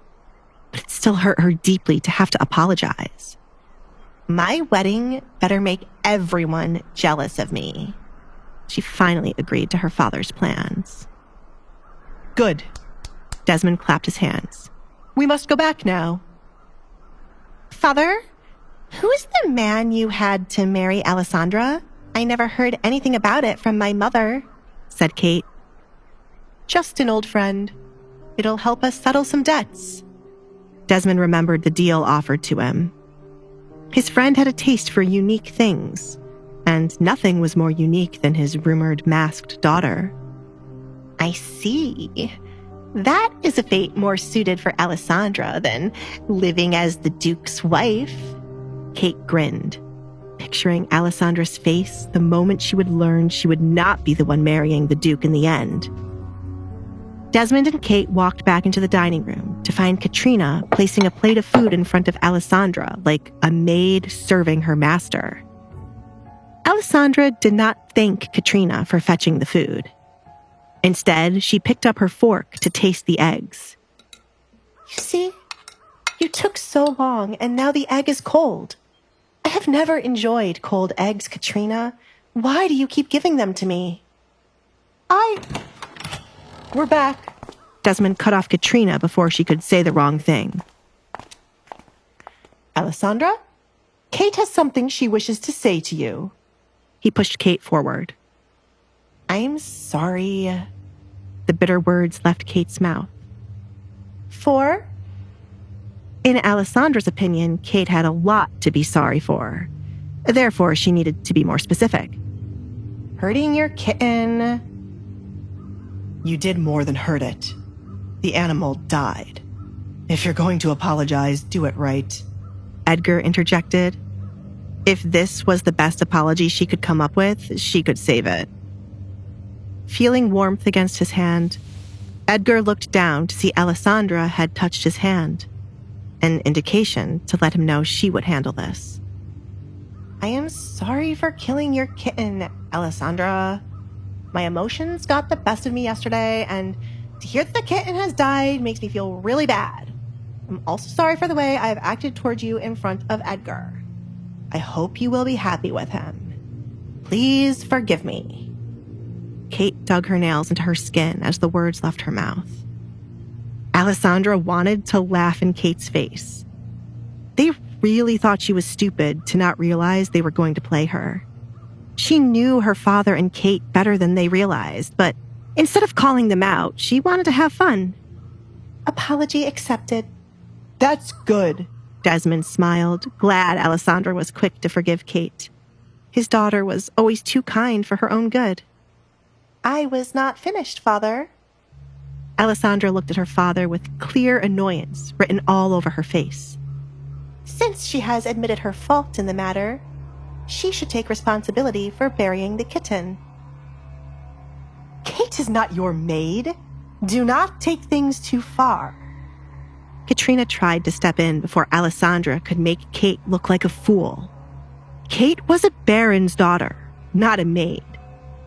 but it still hurt her deeply to have to apologize. My wedding better make everyone jealous of me. She finally agreed to her father's plans. Good. Desmond clapped his hands. We must go back now. Father, who is the man you had to marry Alessandra? I never heard anything about it from my mother, said Kate. Just an old friend. It'll help us settle some debts. Desmond remembered the deal offered to him. His friend had a taste for unique things, and nothing was more unique than his rumored masked daughter. I see. That is a fate more suited for Alessandra than living as the Duke's wife. Kate grinned, picturing Alessandra's face the moment she would learn she would not be the one marrying the Duke in the end. Desmond and Kate walked back into the dining room to find Katrina placing a plate of food in front of Alessandra like a maid serving her master. Alessandra did not thank Katrina for fetching the food. Instead, she picked up her fork to taste the eggs. You see, you took so long and now the egg is cold. I have never enjoyed cold eggs, Katrina. Why do you keep giving them to me? We're back. Desmond cut off Katrina before she could say the wrong thing. Alessandra, Kate has something she wishes to say to you. He pushed Kate forward. I'm sorry. The bitter words left Kate's mouth. For? In Alessandra's opinion, Kate had a lot to be sorry for. Therefore, she needed to be more specific. Hurting your kitten. You did more than hurt it. The animal died. If you're going to apologize, do it right. Edgar interjected. If this was the best apology she could come up with, she could save it. Feeling warmth against his hand, Edgar looked down to see Alessandra had touched his hand, an indication to let him know she would handle this. I am sorry for killing your kitten, Alessandra. My emotions got the best of me yesterday, and to hear that the kitten has died makes me feel really bad. I'm also sorry for the way I've acted towards you in front of Edgar. I hope you will be happy with him. Please forgive me. Kate dug her nails into her skin as the words left her mouth. Alessandra wanted to laugh in Kate's face. They really thought she was stupid to not realize they were going to play her. She knew her father and Kate better than they realized, but instead of calling them out, she wanted to have fun. Apology accepted. That's good. Desmond smiled, glad Alessandra was quick to forgive Kate. His daughter was always too kind for her own good. I was not finished, Father. Alessandra looked at her father with clear annoyance written all over her face. Since she has admitted her fault in the matter, she should take responsibility for burying the kitten. Kate is not your maid. Do not take things too far. Katrina tried to step in before Alessandra could make Kate look like a fool. Kate was a baron's daughter, not a maid,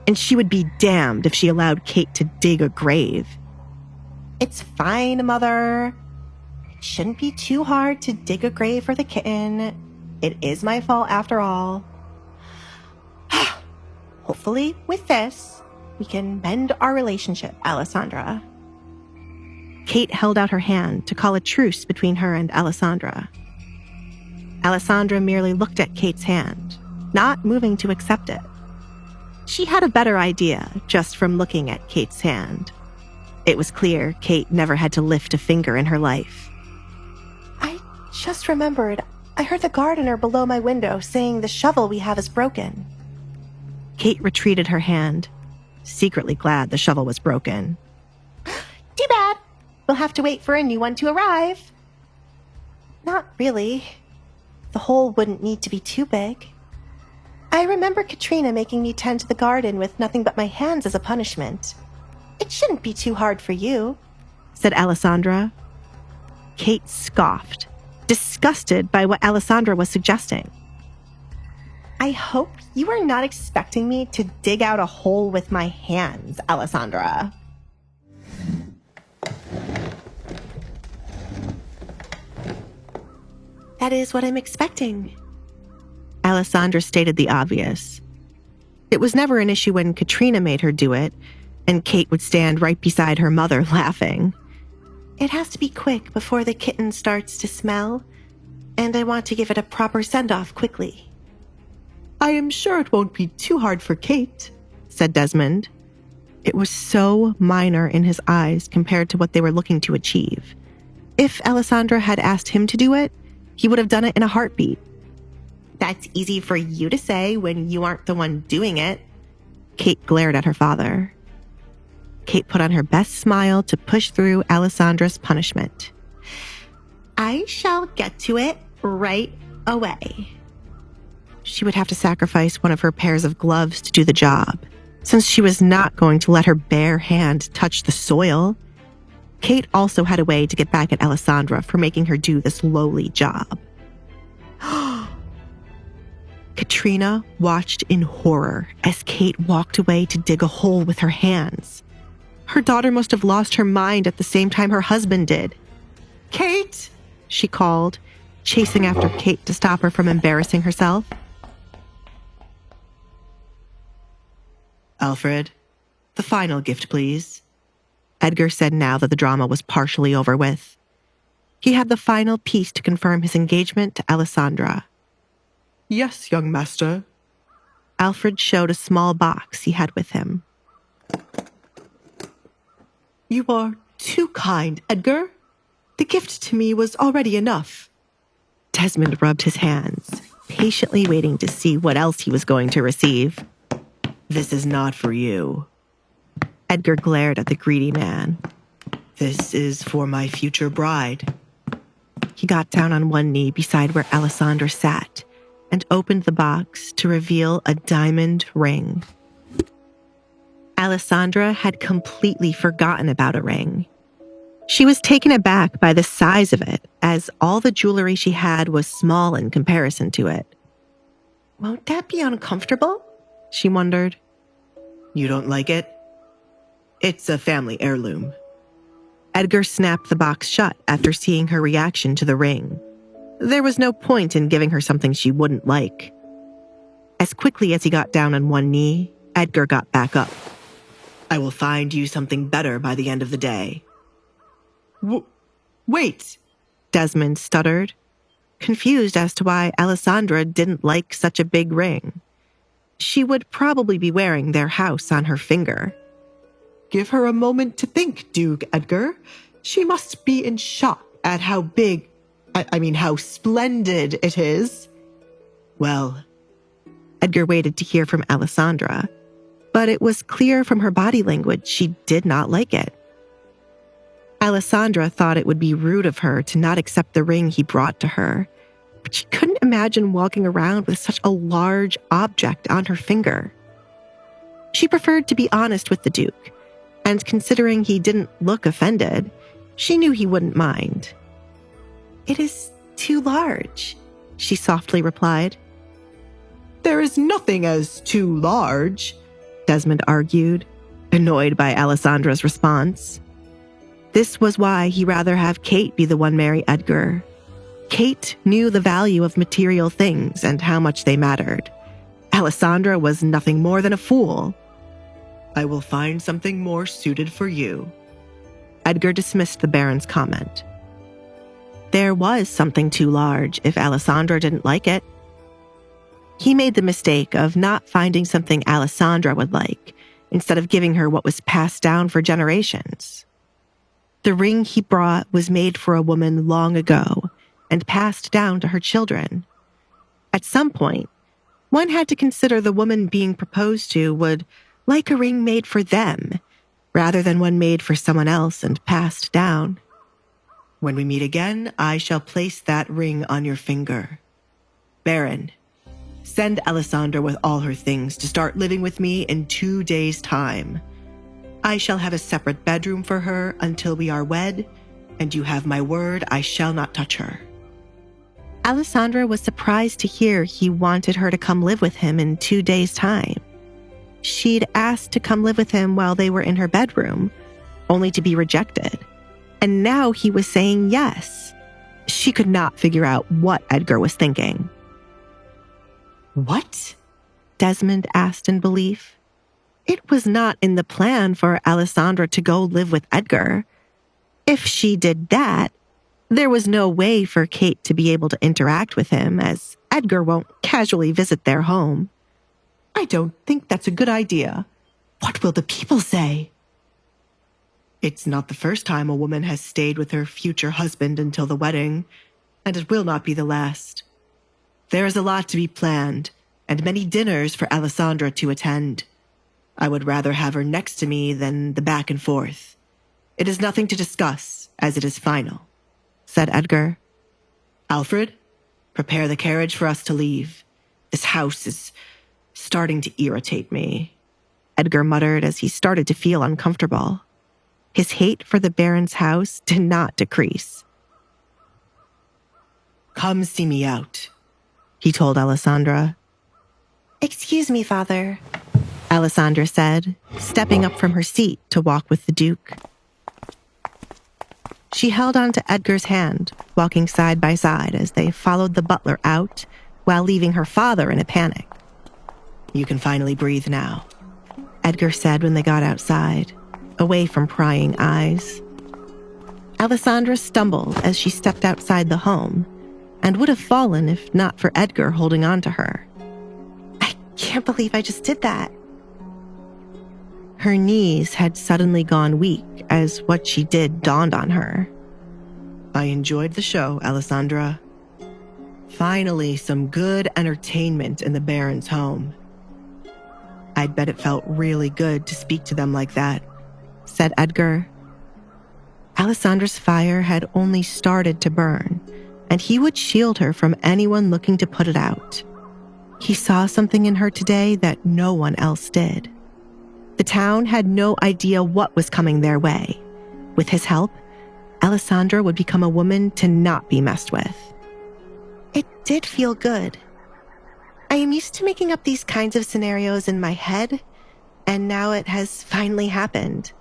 and she would be damned if she allowed Kate to dig a grave. It's fine, Mother. It shouldn't be too hard to dig a grave for the kitten. It is my fault after all. Hopefully, with this, we can mend our relationship, Alessandra. Kate held out her hand to call a truce between her and Alessandra. Alessandra merely looked at Kate's hand, not moving to accept it. She had a better idea just from looking at Kate's hand. It was clear Kate never had to lift a finger in her life. I just remembered I heard the gardener below my window saying the shovel we have is broken. Kate retreated her hand, secretly glad the shovel was broken. Too bad. We'll have to wait for a new one to arrive. Not really. The hole wouldn't need to be too big. I remember Katrina making me tend to the garden with nothing but my hands as a punishment. It shouldn't be too hard for you, said Alessandra. Kate scoffed, disgusted by what Alessandra was suggesting. I hope you are not expecting me to dig out a hole with my hands, Alessandra. That is what I'm expecting. Alessandra stated the obvious. It was never an issue when Katrina made her do it, and Kate would stand right beside her mother laughing. It has to be quick before the kitten starts to smell, and I want to give it a proper send-off quickly. I am sure it won't be too hard for Kate, said Desmond. It was so minor in his eyes compared to what they were looking to achieve. If Alessandra had asked him to do it, he would have done it in a heartbeat. That's easy for you to say when you aren't the one doing it. Kate glared at her father. Kate put on her best smile to push through Alessandra's punishment. I shall get to it right away. She would have to sacrifice one of her pairs of gloves to do the job, since she was not going to let her bare hand touch the soil. Kate also had a way to get back at Alessandra for making her do this lowly job. Katrina watched in horror as Kate walked away to dig a hole with her hands. Her daughter must have lost her mind at the same time her husband did. Kate, she called, chasing after Kate to stop her from embarrassing herself. Alfred, the final gift, please, Edgar said now that the drama was partially over with. He had the final piece to confirm his engagement to Alessandra. Yes, young master. Alfred showed a small box he had with him. You are too kind, Edgar. The gift to me was already enough. Desmond rubbed his hands, patiently waiting to see what else he was going to receive. This is not for you. Edgar glared at the greedy man. This is for my future bride. He got down on one knee beside where Alessandra sat and opened the box to reveal a diamond ring. Alessandra had completely forgotten about a ring. She was taken aback by the size of it, as all the jewelry she had was small in comparison to it. Won't that be uncomfortable? She wondered. You don't like it? It's a family heirloom. Edgar snapped the box shut after seeing her reaction to the ring. There was no point in giving her something she wouldn't like. As quickly as he got down on one knee, Edgar got back up. I will find you something better by the end of the day. Wait, Desmond stuttered, confused as to why Alessandra didn't like such a big ring. She would probably be wearing their house on her finger. Give her a moment to think, Duke Edgar. She must be in shock at how big, how splendid it is. Well, Edgar waited to hear from Alessandra, but it was clear from her body language she did not like it. Alessandra thought it would be rude of her to not accept the ring he brought to her, but she couldn't imagine walking around with such a large object on her finger. She preferred to be honest with the Duke, and considering he didn't look offended, she knew he wouldn't mind. It is too large, she softly replied. There is nothing as too large, Desmond argued, annoyed by Alessandra's response. This was why he'd rather have Kate be the one marry Edgar. Kate knew the value of material things and how much they mattered. Alessandra was nothing more than a fool. I will find something more suited for you. Edgar dismissed the Baron's comment. There was something too large if Alessandra didn't like it. He made the mistake of not finding something Alessandra would like, instead of giving her what was passed down for generations. The ring he brought was made for a woman long ago and passed down to her children. At some point, One had to consider the woman being proposed to would like a ring made for them, rather than one made for someone else and passed down. When we meet again, I shall place that ring on your finger. Baron, send Alessandra with all her things to start living with me in 2 days' time. I shall have a separate bedroom for her until we are wed, and you have my word I shall not touch her. Alessandra was surprised to hear he wanted her to come live with him in 2 days' time. She'd asked to come live with him while they were in her bedroom, only to be rejected. And now he was saying yes. She could not figure out what Edgar was thinking. What? Desmond asked in belief. It was not in the plan for Alessandra to go live with Edgar. If she did that, there was no way for Kate to be able to interact with him, as Edgar won't casually visit their home. I don't think that's a good idea. What will the people say? It's not the first time a woman has stayed with her future husband until the wedding, and it will not be the last. There is a lot to be planned, and many dinners for Alessandra to attend. I would rather have her next to me than the back and forth. It is nothing to discuss, as it is final, said Edgar. Alfred, prepare the carriage for us to leave. This house is starting to irritate me, Edgar muttered as he started to feel uncomfortable. His hate for the Baron's house did not decrease. Come see me out, he told Alessandra. Excuse me, Father, Alessandra said, stepping up from her seat to walk with the Duke. She held on to Edgar's hand, walking side by side as they followed the butler out while leaving her father in a panic. You can finally breathe now, Edgar said when they got outside, away from prying eyes. Alessandra stumbled as she stepped outside the home and would have fallen if not for Edgar holding on to her. I can't believe I just did that. Her knees had suddenly gone weak as what she did dawned on her. I enjoyed the show, Alessandra. Finally, some good entertainment in the Baron's home. I'd bet it felt really good to speak to them like that, said Edgar. Alessandra's fire had only started to burn, and he would shield her from anyone looking to put it out. He saw something in her today that no one else did. The town had no idea what was coming their way. With his help, Alessandra would become a woman to not be messed with. It did feel good. I am used to making up these kinds of scenarios in my head, and now it has finally happened.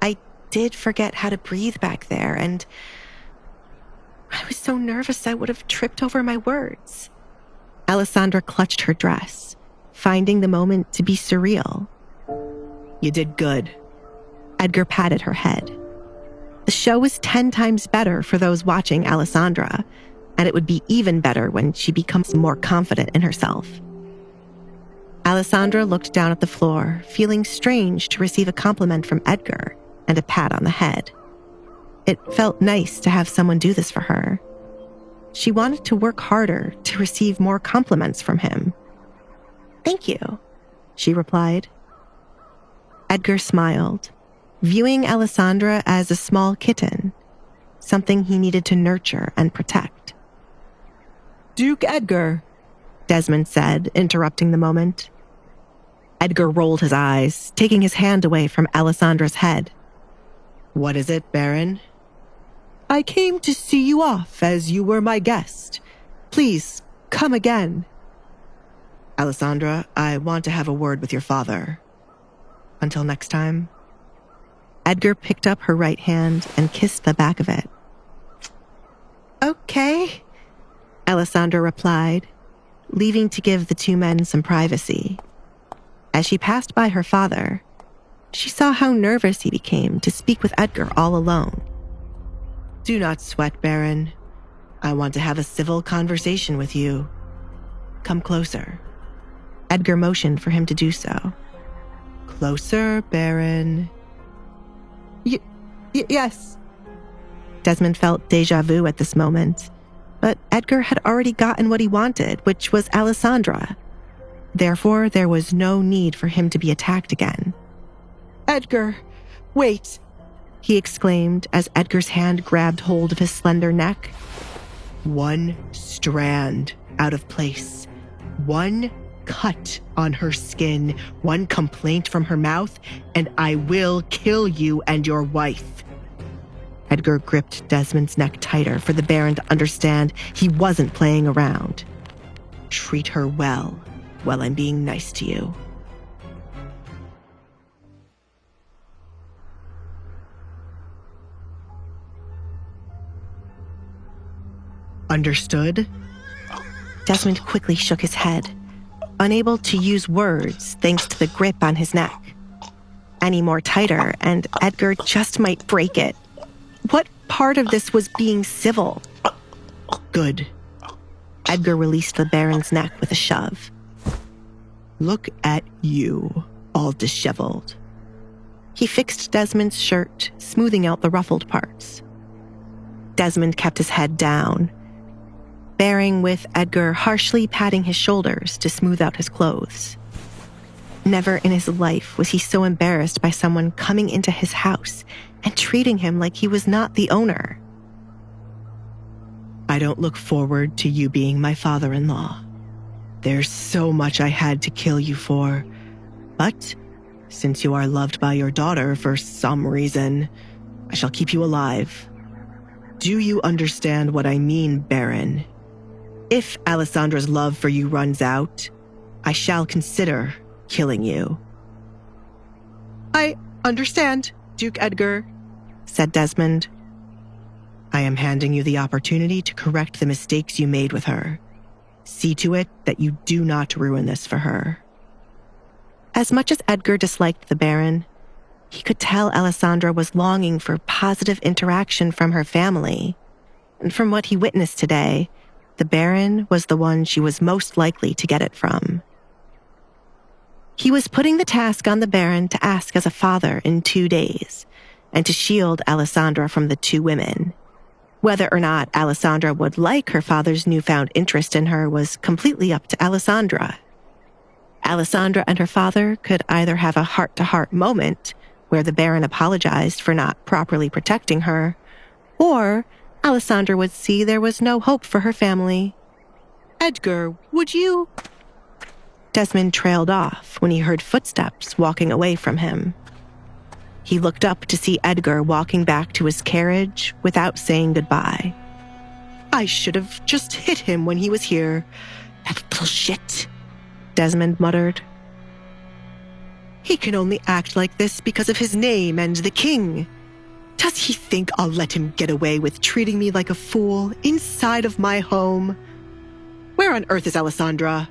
I did forget how to breathe back there, and I was so nervous I would have tripped over my words. Alessandra clutched her dress, finding the moment to be surreal. You did good. Edgar patted her head. The show was 10 times better for those watching Alessandra, and it would be even better when she becomes more confident in herself. Alessandra looked down at the floor, feeling strange to receive a compliment from Edgar and a pat on the head. It felt nice to have someone do this for her. She wanted to work harder to receive more compliments from him. Thank you, she replied. Edgar smiled, viewing Alessandra as a small kitten, something he needed to nurture and protect. Duke Edgar, Desmond said, interrupting the moment. Edgar rolled his eyes, taking his hand away from Alessandra's head. What is it, Baron? I came to see you off as you were my guest. Please, come again. Alessandra, I want to have a word with your father. Until next time. Edgar picked up her right hand and kissed the back of it. Okay, Alessandra replied, leaving to give the two men some privacy. As she passed by her father, she saw how nervous he became to speak with Edgar all alone. Do not sweat, Baron. I want to have a civil conversation with you. Come closer. Edgar motioned for him to do so. Closer, Baron. Yes. Desmond felt déjà vu at this moment, but Edgar had already gotten what he wanted, which was Alessandra. Therefore, there was no need for him to be attacked again. Edgar, wait, he exclaimed as Edgar's hand grabbed hold of his slender neck. One strand out of place. One cut on her skin. One complaint from her mouth, and I will kill you and your wife. Edgar gripped Desmond's neck tighter for the Baron to understand he wasn't playing around. Treat her well while I'm being nice to you. Understood? Desmond quickly shook his head, unable to use words thanks to the grip on his neck. Any more tighter, and Edgar just might break it. What part of this was being civil? Good. Edgar released the Baron's neck with a shove. Look at you, all disheveled. He fixed Desmond's shirt, smoothing out the ruffled parts. Desmond kept his head down, bearing with Edgar harshly patting his shoulders to smooth out his clothes. Never in his life was he so embarrassed by someone coming into his house and treating him like he was not the owner. I don't look forward to you being my father-in-law. There's so much I had to kill you for, but since you are loved by your daughter for some reason, I shall keep you alive. Do you understand what I mean, Baron? If Alessandra's love for you runs out, I shall consider killing you. I understand, Duke Edgar, said Desmond. I am handing you the opportunity to correct the mistakes you made with her. See to it that you do not ruin this for her. As much as Edgar disliked the Baron, he could tell Alessandra was longing for positive interaction from her family. And from what he witnessed today, the Baron was the one she was most likely to get it from. He was putting the task on the Baron to ask as a father in 2 days, and to shield Alessandra from the two women. Whether or not Alessandra would like her father's newfound interest in her was completely up to Alessandra. Alessandra and her father could either have a heart-to-heart moment where the Baron apologized for not properly protecting her, or Alessandra would see there was no hope for her family. Edgar, would you... Desmond trailed off when he heard footsteps walking away from him. He looked up to see Edgar walking back to his carriage without saying goodbye. I should have just hit him when he was here. That little shit, Desmond muttered. He can only act like this because of his name and the king. Does he think I'll let him get away with treating me like a fool inside of my home? Where on earth is Alessandra?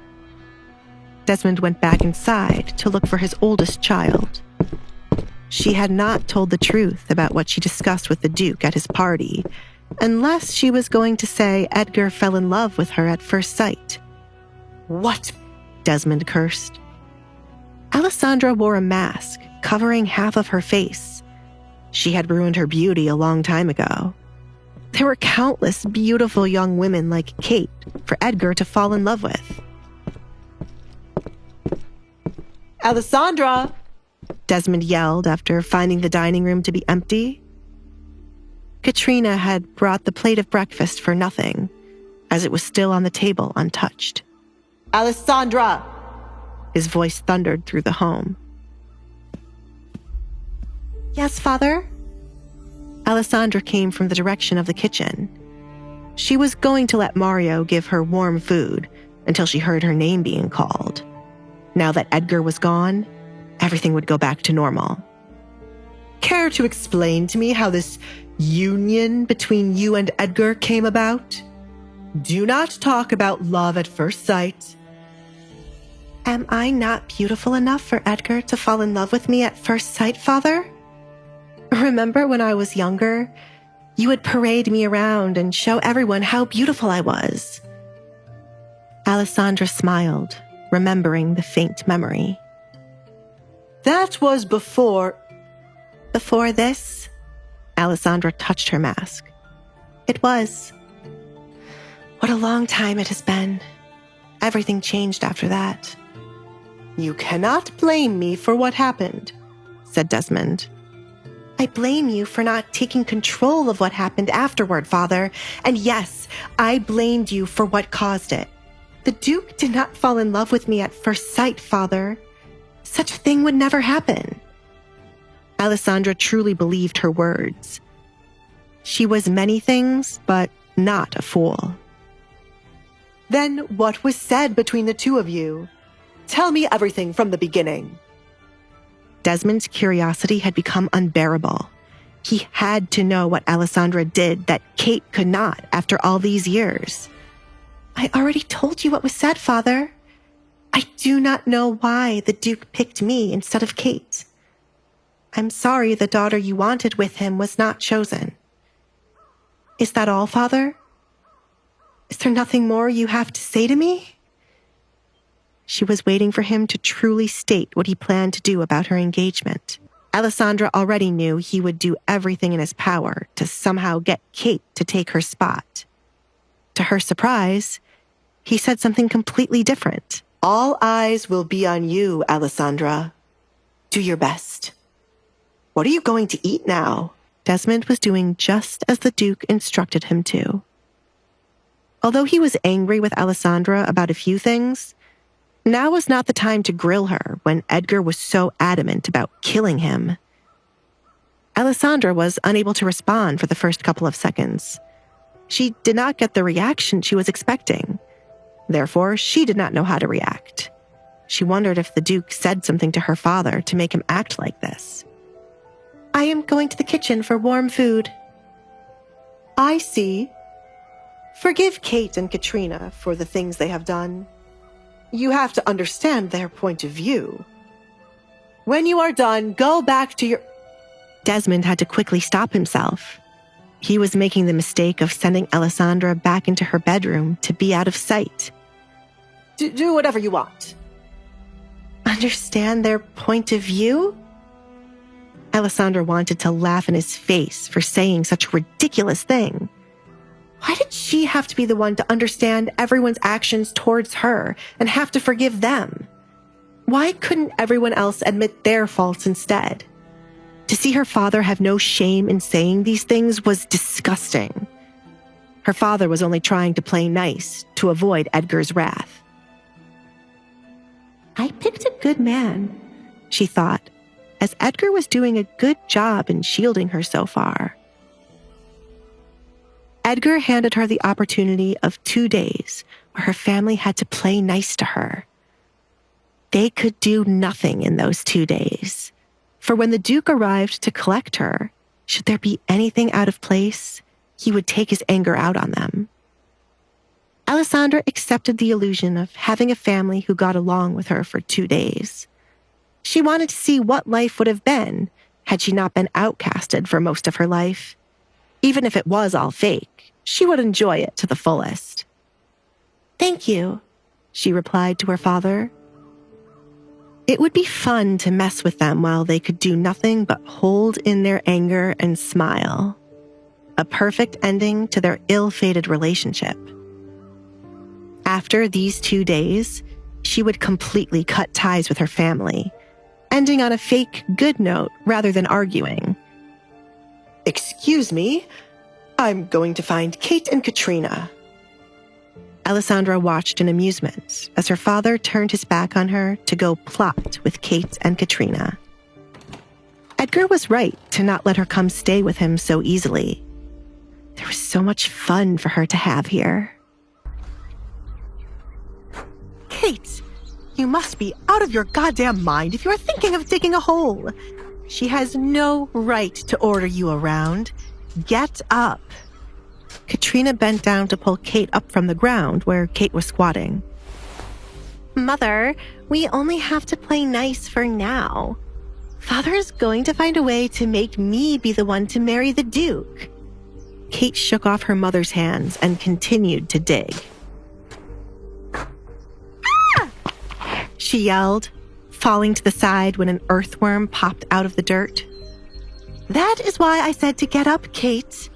Desmond went back inside to look for his oldest child. She had not told the truth about what she discussed with the Duke at his party, unless she was going to say Edgar fell in love with her at first sight. What? Desmond cursed. Alessandra wore a mask, covering half of her face. She had ruined her beauty a long time ago. There were countless beautiful young women like Kate for Edgar to fall in love with. Alessandra! Desmond yelled after finding the dining room to be empty. Katrina had brought the plate of breakfast for nothing, as it was still on the table untouched. Alessandra! His voice thundered through the home. Yes, Father? Alessandra came from the direction of the kitchen. She was going to let Mario give her warm food until she heard her name being called. Now that Edgar was gone, everything would go back to normal. Care to explain to me how this union between you and Edgar came about? Do not talk about love at first sight. Am I not beautiful enough for Edgar to fall in love with me at first sight, Father? Remember when I was younger, you would parade me around and show everyone how beautiful I was. Alessandra smiled, remembering the faint memory. That was before... Before this? Alessandra touched her mask. It was. What a long time it has been. Everything changed after that. You cannot blame me for what happened, said Desmond. I blame you for not taking control of what happened afterward, Father. And yes, I blamed you for what caused it. The Duke did not fall in love with me at first sight, Father. Such a thing would never happen. Alessandra truly believed her words. She was many things, but not a fool. Then what was said between the two of you? Tell me everything from the beginning. Desmond's curiosity had become unbearable. He had to know what Alessandra did that Kate could not after all these years. I already told you what was said, Father. I do not know why the Duke picked me instead of Kate. I'm sorry the daughter you wanted with him was not chosen. Is that all, Father? Is there nothing more you have to say to me? She was waiting for him to truly state what he planned to do about her engagement. Alessandra already knew he would do everything in his power to somehow get Kate to take her spot. To her surprise, he said something completely different. All eyes will be on you, Alessandra. Do your best. What are you going to eat now? Desmond was doing just as the Duke instructed him to. Although he was angry with Alessandra about a few things, now was not the time to grill her when Edgar was so adamant about killing him. Alessandra was unable to respond for the first couple of seconds. She did not get the reaction she was expecting. Therefore, she did not know how to react. She wondered if the Duke said something to her father to make him act like this. I am going to the kitchen for warm food. I see. Forgive Kate and Katrina for the things they have done. You have to understand their point of view. When you are done, go back to your... Desmond had to quickly stop himself. He was making the mistake of sending Alessandra back into her bedroom to be out of sight. Do whatever you want. Understand their point of view? Alessandra wanted to laugh in his face for saying such a ridiculous thing. Why did she have to be the one to understand everyone's actions towards her and have to forgive them? Why couldn't everyone else admit their faults instead? To see her father have no shame in saying these things was disgusting. Her father was only trying to play nice to avoid Edgar's wrath. I picked a good man, she thought, as Edgar was doing a good job in shielding her so far. Edgar handed her the opportunity of 2 days where her family had to play nice to her. They could do nothing in those 2 days, for when the Duke arrived to collect her, should there be anything out of place, he would take his anger out on them. Alessandra accepted the illusion of having a family who got along with her for 2 days. She wanted to see what life would have been had she not been outcasted for most of her life. Even if it was all fake, she would enjoy it to the fullest. Thank you, she replied to her father. It would be fun to mess with them while they could do nothing but hold in their anger and smile. A perfect ending to their ill-fated relationship. After these 2 days, she would completely cut ties with her family, ending on a fake good note rather than arguing. Excuse me, I'm going to find Kate and Katrina. Alessandra watched in amusement as her father turned his back on her to go plot with Kate and Katrina. Edgar was right to not let her come stay with him so easily. There was so much fun for her to have here. Kate, you must be out of your goddamn mind if you are thinking of digging a hole. She has no right to order you around. Get up. Katrina bent down to pull Kate up from the ground where Kate was squatting. Mother, we only have to play nice for now. Father is going to find a way to make me be the one to marry the Duke. Kate shook off her mother's hands and continued to dig. Ah! She yelled, falling to the side when an earthworm popped out of the dirt. That is why I said to get up, Kate.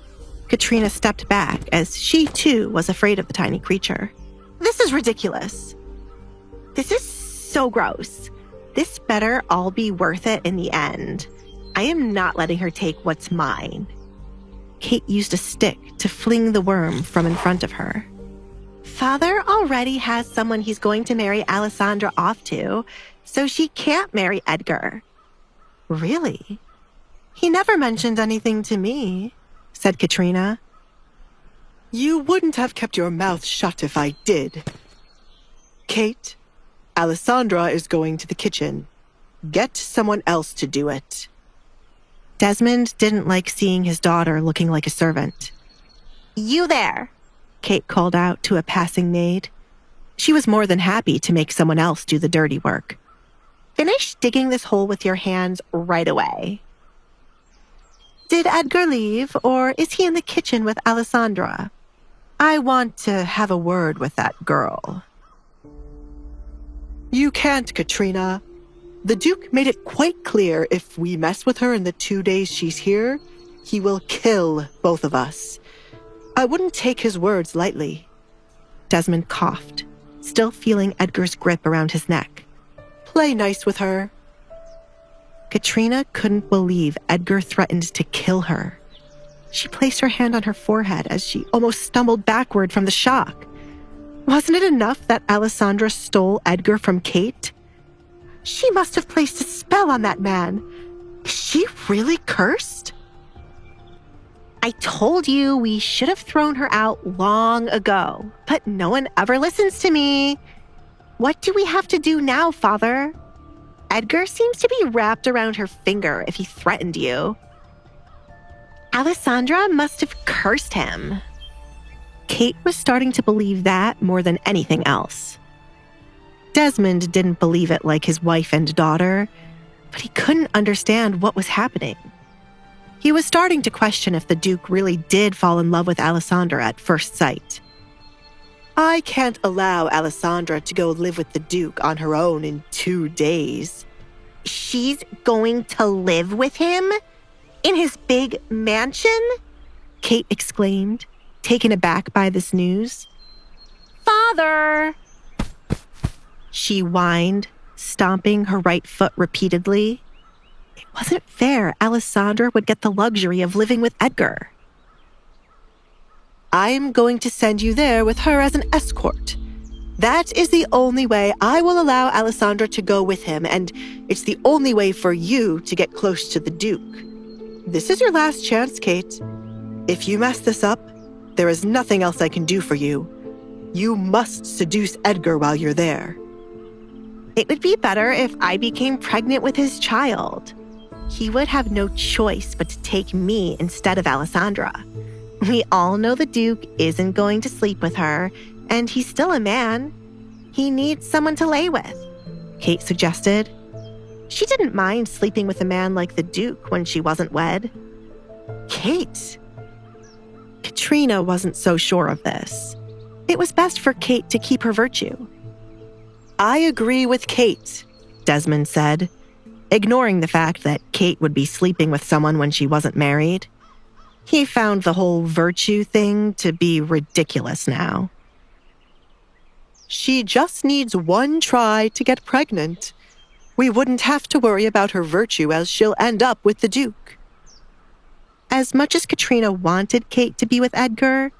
Katrina stepped back as she too was afraid of the tiny creature. This is ridiculous. This is so gross. This better all be worth it in the end. I am not letting her take what's mine. Kate used a stick to fling the worm from in front of her. Father already has someone he's going to marry Alessandra off to, so she can't marry Edgar. Really? He never mentioned anything to me, said Katrina. You wouldn't have kept your mouth shut if I did. Kate, Alessandra is going to the kitchen. Get someone else to do it. Desmond didn't like seeing his daughter looking like a servant. You there, Kate called out to a passing maid. She was more than happy to make someone else do the dirty work. Finish digging this hole with your hands right away. Did Edgar leave, or is he in the kitchen with Alessandra? I want to have a word with that girl. You can't, Katrina. The Duke made it quite clear if we mess with her in the 2 days she's here, he will kill both of us. I wouldn't take his words lightly. Desmond coughed, still feeling Edgar's grip around his neck. Play nice with her. Katrina couldn't believe Edgar threatened to kill her. She placed her hand on her forehead as she almost stumbled backward from the shock. Wasn't it enough that Alessandra stole Edgar from Kate? She must have placed a spell on that man. Is she really cursed? I told you we should have thrown her out long ago, but no one ever listens to me. What do we have to do now, Father? Edgar seems to be wrapped around her finger if he threatened you. Alessandra must have cursed him. Kate was starting to believe that more than anything else. Desmond didn't believe it like his wife and daughter, but he couldn't understand what was happening. He was starting to question if the Duke really did fall in love with Alessandra at first sight. I can't allow Alessandra to go live with the Duke on her own in 2 days. She's going to live with him? In his big mansion? Kate exclaimed, taken aback by this news. Father! She whined, stomping her right foot repeatedly. It wasn't fair Alessandra would get the luxury of living with Edgar. I am going to send you there with her as an escort. That is the only way I will allow Alessandra to go with him, and it's the only way for you to get close to the Duke. This is your last chance, Kate. If you mess this up, there is nothing else I can do for you. You must seduce Edgar while you're there. It would be better if I became pregnant with his child. He would have no choice but to take me instead of Alessandra. We all know the Duke isn't going to sleep with her, and he's still a man. He needs someone to lay with, Kate suggested. She didn't mind sleeping with a man like the Duke when she wasn't wed. Kate? Katrina wasn't so sure of this. It was best for Kate to keep her virtue. I agree with Kate, Desmond said, ignoring the fact that Kate would be sleeping with someone when she wasn't married. He found the whole virtue thing to be ridiculous now. She just needs one try to get pregnant. We wouldn't have to worry about her virtue as she'll end up with the Duke. As much as Katrina wanted Kate to be with Edgar,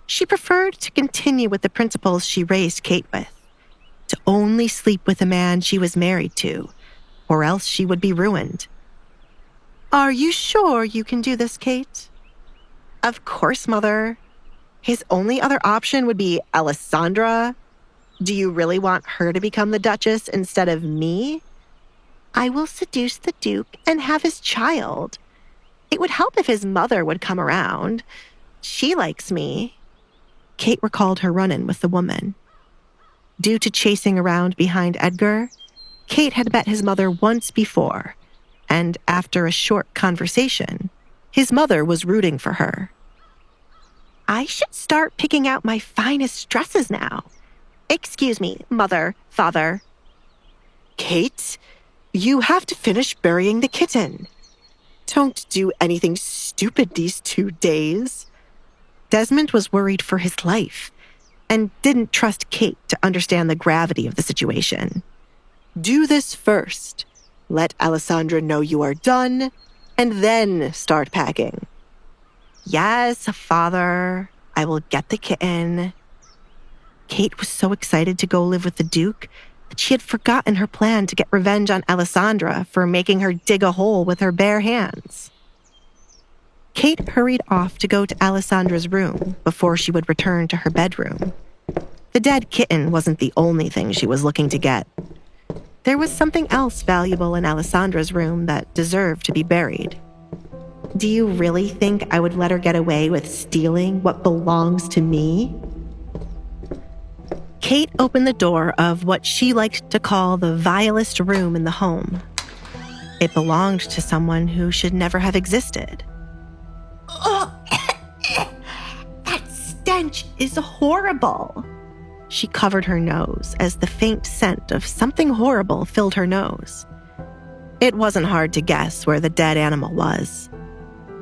she preferred to continue with the principles she raised Kate with, to only sleep with a man she was married to, or else she would be ruined. Are you sure you can do this, Kate? Of course, Mother. His only other option would be Alessandra. Do you really want her to become the Duchess instead of me? I will seduce the Duke and have his child. It would help if his mother would come around. She likes me. Kate recalled her run-in with the woman. Due to chasing around behind Edgar, Kate had met his mother once before, and after a short conversation, his mother was rooting for her. I should start picking out my finest dresses now. Excuse me, Mother, Father. Kate, you have to finish burying the kitten. Don't do anything stupid these 2 days. Desmond was worried for his life and didn't trust Kate to understand the gravity of the situation. Do this first. Let Alessandra know you are done, and then start packing. Yes, father, I will get the kitten. Kate was so excited to go live with the Duke that she had forgotten her plan to get revenge on Alessandra for making her dig a hole with her bare hands. Kate hurried off to go to Alessandra's room before she would return to her bedroom. The dead kitten wasn't the only thing she was looking to get. There was something else valuable in Alessandra's room that deserved to be buried. Do you really think I would let her get away with stealing what belongs to me? Kate opened the door of what she liked to call the vilest room in the home. It belonged to someone who should never have existed. Oh, that stench is horrible. She covered her nose as the faint scent of something horrible filled her nose. It wasn't hard to guess where the dead animal was.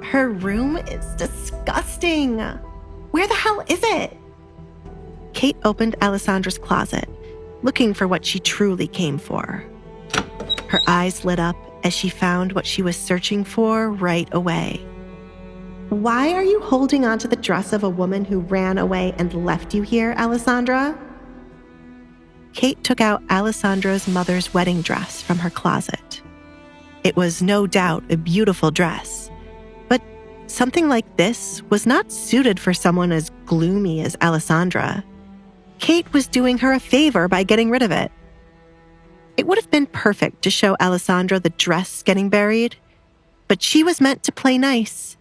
Her room is disgusting. Where the hell is it? Kate opened Alessandra's closet, looking for what she truly came for. Her eyes lit up as she found what she was searching for right away. Why are you holding onto the dress of a woman who ran away and left you here, Alessandra? Kate took out Alessandra's mother's wedding dress from her closet. It was no doubt a beautiful dress, but something like this was not suited for someone as gloomy as Alessandra. Kate was doing her a favor by getting rid of it. It would have been perfect to show Alessandra the dress getting buried, but she was meant to play nice.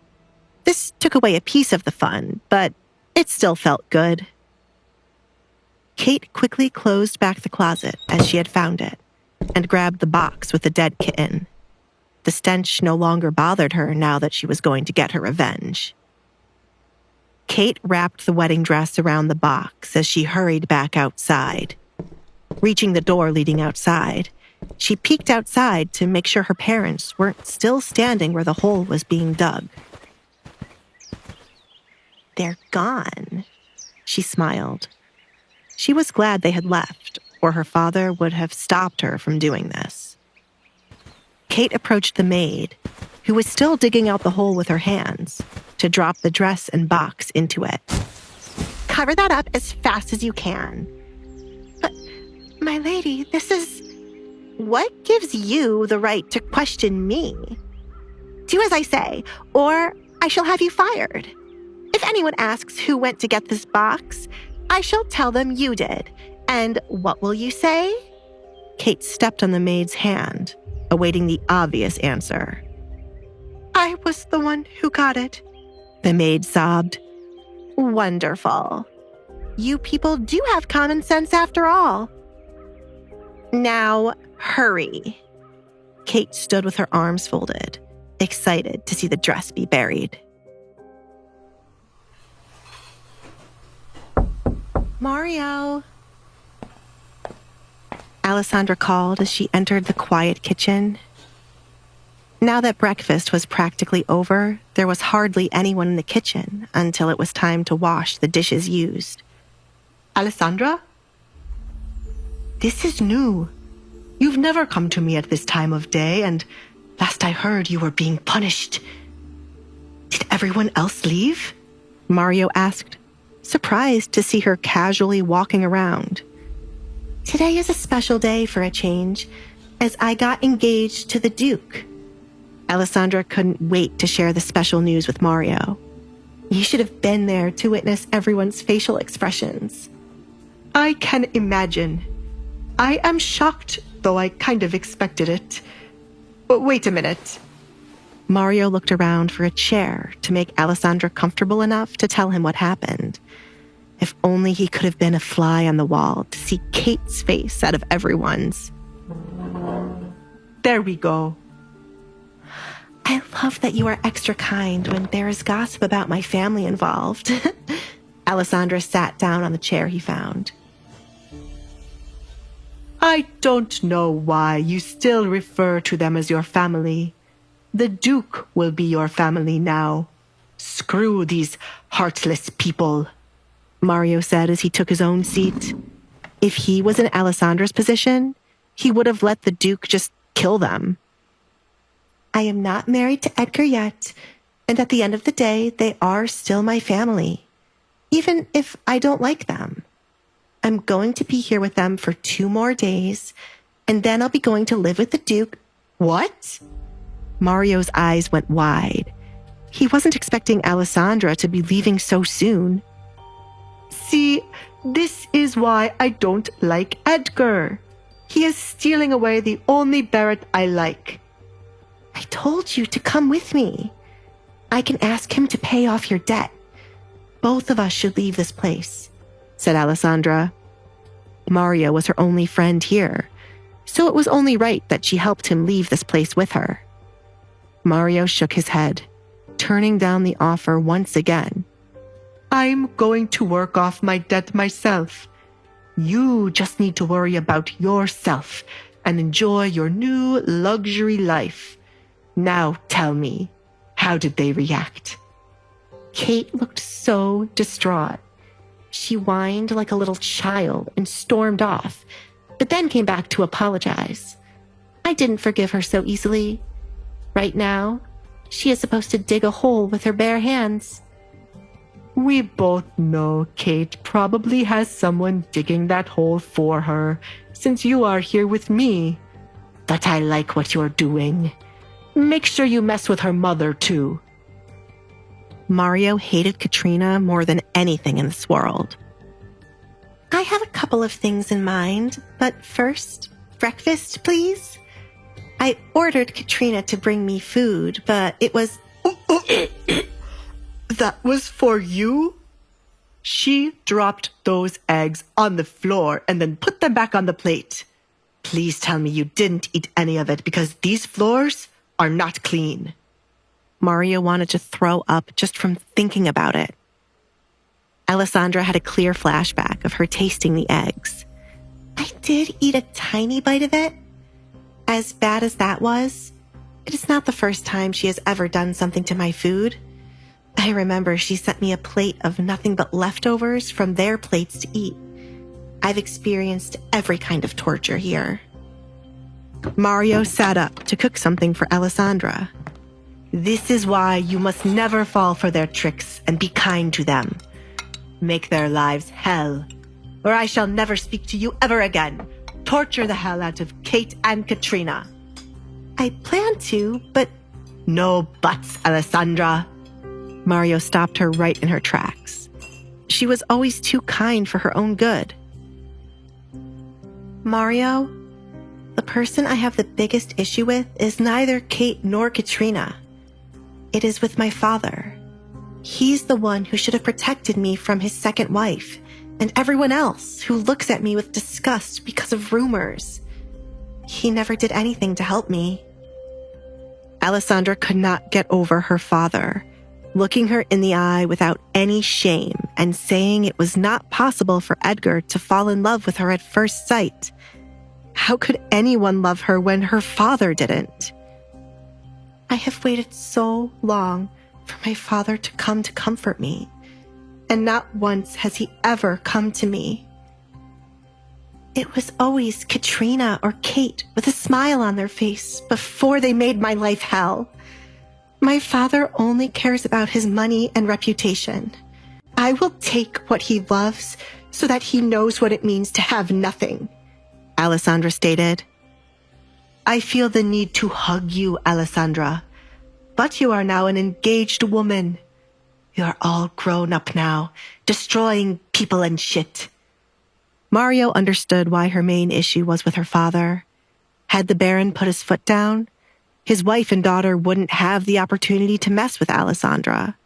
This took away a piece of the fun, but it still felt good. Kate quickly closed back the closet as she had found it and grabbed the box with the dead kitten. The stench no longer bothered her now that she was going to get her revenge. Kate wrapped the wedding dress around the box as she hurried back outside. Reaching the door leading outside, she peeked outside to make sure her parents weren't still standing where the hole was being dug. They're gone, she smiled. She was glad they had left, or her father would have stopped her from doing this. Kate approached the maid, who was still digging out the hole with her hands, to drop the dress and box into it. Cover that up as fast as you can. But, my lady, this is... What gives you the right to question me? Do as I say, or I shall have you fired. If anyone asks who went to get this box, I shall tell them you did. And what will you say? Kate stepped on the maid's hand, awaiting the obvious answer. I was the one who got it, the maid sobbed. Wonderful. You people do have common sense after all. Now, hurry. Kate stood with her arms folded, excited to see the dress be buried. Mario. Alessandra called as she entered the quiet kitchen. Now that breakfast was practically over, there was hardly anyone in the kitchen until it was time to wash the dishes used. Alessandra? This is new. You've never come to me at this time of day, and last I heard you were being punished. Did everyone else leave? Mario asked, surprised to see her casually walking around. Today is a special day for a change, as I got engaged to the Duke. Alessandra couldn't wait to share the special news with Mario. You should have been there to witness everyone's facial expressions. I can imagine. I am shocked, though I kind of expected it. But wait a minute. Mario looked around for a chair to make Alessandra comfortable enough to tell him what happened. If only he could have been a fly on the wall to see Kate's face out of everyone's. There we go. I love that you are extra kind when there is gossip about my family involved. Alessandra sat down on the chair he found. I don't know why you still refer to them as your family. The Duke will be your family now. Screw these heartless people, Mario said as he took his own seat. If he was in Alessandra's position, He would have let the Duke just kill them. I am not married to Edgar yet, and at the end of the day, they are still my family, even if I don't like them. I'm going to be here with them for 2 more days, and then I'll be going to live with the Duke. What? Mario's eyes went wide. He wasn't expecting Alessandra to be leaving so soon. See, this is why I don't like Edgar. He is stealing away the only Barrett I like. I told you to come with me. I can ask him to pay off your debt. Both of us should leave this place, said Alessandra. Mario was her only friend here, so it was only right that she helped him leave this place with her. Mario shook his head, turning down the offer once again. I'm going to work off my debt myself. You just need to worry about yourself and enjoy your new luxury life. Now tell me, how did they react? Kate looked so distraught. She whined like a little child and stormed off, but then came back to apologize. I didn't forgive her so easily. Right now, she is supposed to dig a hole with her bare hands. We both know Kate probably has someone digging that hole for her, since you are here with me. But I like what you're doing. Make sure you mess with her mother, too. Mario hated Katrina more than anything in this world. I have a couple of things in mind, but first, breakfast, please? I ordered Katrina to bring me food, but it was... That was for you? She dropped those eggs on the floor and then put them back on the plate. Please tell me you didn't eat any of it because these floors are not clean. Mario wanted to throw up just from thinking about it. Alessandra had a clear flashback of her tasting the eggs. I did eat a tiny bite of it. As bad as that was, it is not the first time she has ever done something to my food. I remember she sent me a plate of nothing but leftovers from their plates to eat. I've experienced every kind of torture here. Mario sat up to cook something for Alessandra. This is why you must never fall for their tricks and be kind to them. Make their lives hell, or I shall never speak to you ever again. Torture the hell out of Kate and Katrina. I plan to, but... No buts, Alessandra. Mario stopped her right in her tracks. She was always too kind for her own good. Mario, the person I have the biggest issue with is neither Kate nor Katrina. It is with my father. He's the one who should have protected me from his second wife, and everyone else who looks at me with disgust because of rumors. He never did anything to help me. Alessandra could not get over her father, looking her in the eye without any shame and saying it was not possible for Edgar to fall in love with her at first sight. How could anyone love her when her father didn't? I have waited so long for my father to come to comfort me, and not once has he ever come to me. It was always Katrina or Kate with a smile on their face before they made my life hell. My father only cares about his money and reputation. I will take what he loves so that he knows what it means to have nothing, Alessandra stated. I feel the need to hug you, Alessandra, but you are now an engaged woman. You're all grown up now, destroying people and shit. Mario understood why her main issue was with her father. Had the Baron put his foot down, his wife and daughter wouldn't have the opportunity to mess with Alessandra.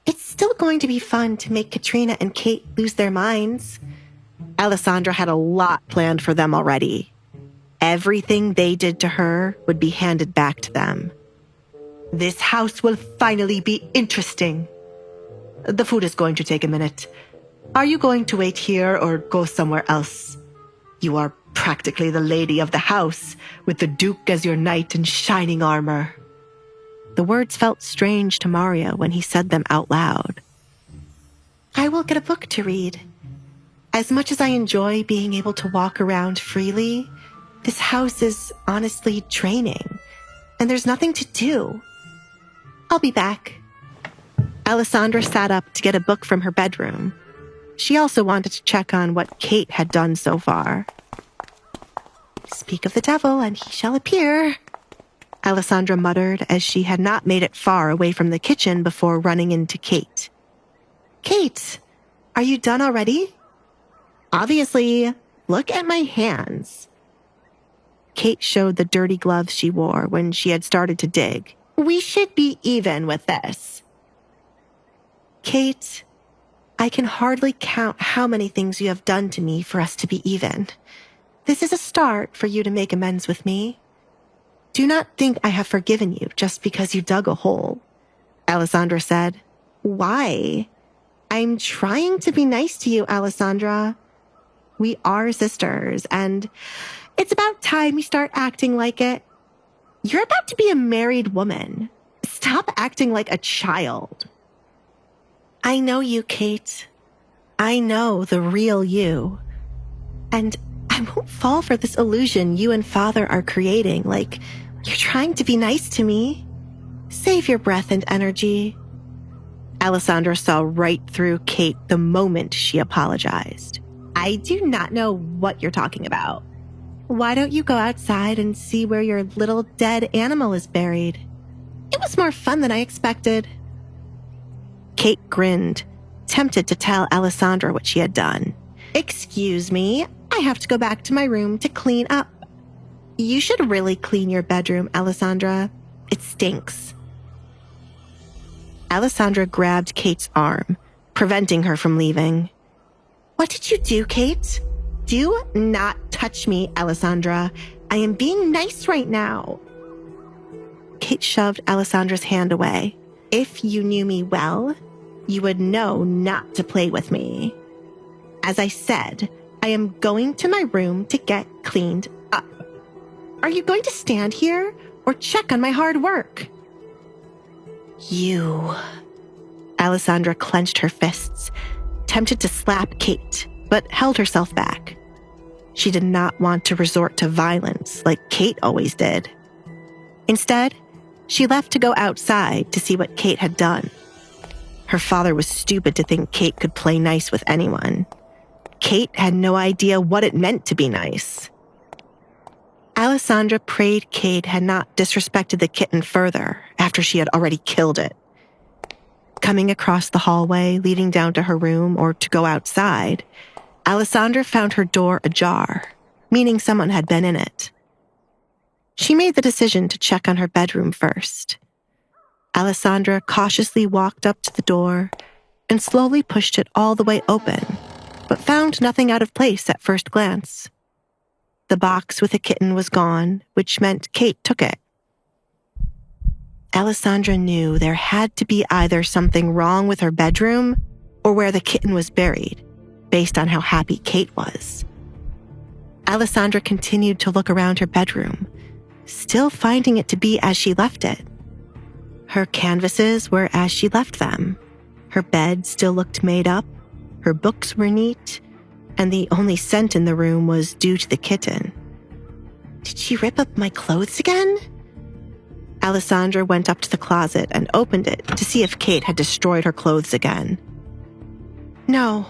It's still going to be fun to make Katrina and Kate lose their minds. Alessandra had a lot planned for them already. Everything they did to her would be handed back to them. This house will finally be interesting. The food is going to take a minute. Are you going to wait here or go somewhere else? You are practically the lady of the house, with the Duke as your knight in shining armor. The words felt strange to Mario when he said them out loud. I will get a book to read. As much as I enjoy being able to walk around freely, this house is honestly draining, and there's nothing to do. I'll be back. Alessandra sat up to get a book from her bedroom. She also wanted to check on what Kate had done so far. Speak of the devil, and he shall appear, Alessandra muttered as she had not made it far away from the kitchen before running into Kate. Kate, are you done already? Obviously, look at my hands. Kate showed the dirty gloves she wore when she had started to dig. We should be even with this. Kate, I can hardly count how many things you have done to me for us to be even. This is a start for you to make amends with me. Do not think I have forgiven you just because you dug a hole, Alessandra said. Why? I'm trying to be nice to you, Alessandra. We are sisters, and it's about time you start acting like it. You're about to be a married woman. Stop acting like a child. I know you, Kate. I know the real you. And I won't fall for this illusion you and Father are creating, like you're trying to be nice to me. Save your breath and energy. Alessandra saw right through Kate the moment she apologized. I do not know what you're talking about. Why don't you go outside and see where your little dead animal is buried? It was more fun than I expected. Kate grinned, tempted to tell Alessandra what she had done. Excuse me, I have to go back to my room to clean up. You should really clean your bedroom, Alessandra. It stinks. Alessandra grabbed Kate's arm, preventing her from leaving. What did you do, Kate? Do not touch me, Alessandra. I am being nice right now. Kate shoved Alessandra's hand away. If you knew me well, you would know not to play with me. As I said, I am going to my room to get cleaned up. Are you going to stand here or check on my hard work? You. Alessandra clenched her fists, tempted to slap Kate, but held herself back. She did not want to resort to violence like Kate always did. Instead, she left to go outside to see what Kate had done. Her father was stupid to think Kate could play nice with anyone. Kate had no idea what it meant to be nice. Alessandra prayed Kate had not disrespected the kitten further after she had already killed it. Coming across the hallway leading down to her room or to go outside, Alessandra found her door ajar, meaning someone had been in it. She made the decision to check on her bedroom first. Alessandra cautiously walked up to the door and slowly pushed it all the way open, but found nothing out of place at first glance. The box with the kitten was gone, which meant Kate took it. Alessandra knew there had to be either something wrong with her bedroom or where the kitten was buried, based on how happy Kate was. Alessandra continued to look around her bedroom, still finding it to be as she left it. Her canvases were as she left them. Her bed still looked made up, her books were neat, and the only scent in the room was due to the kitten. Did she rip up my clothes again? Alessandra went up to the closet and opened it to see if Kate had destroyed her clothes again. No.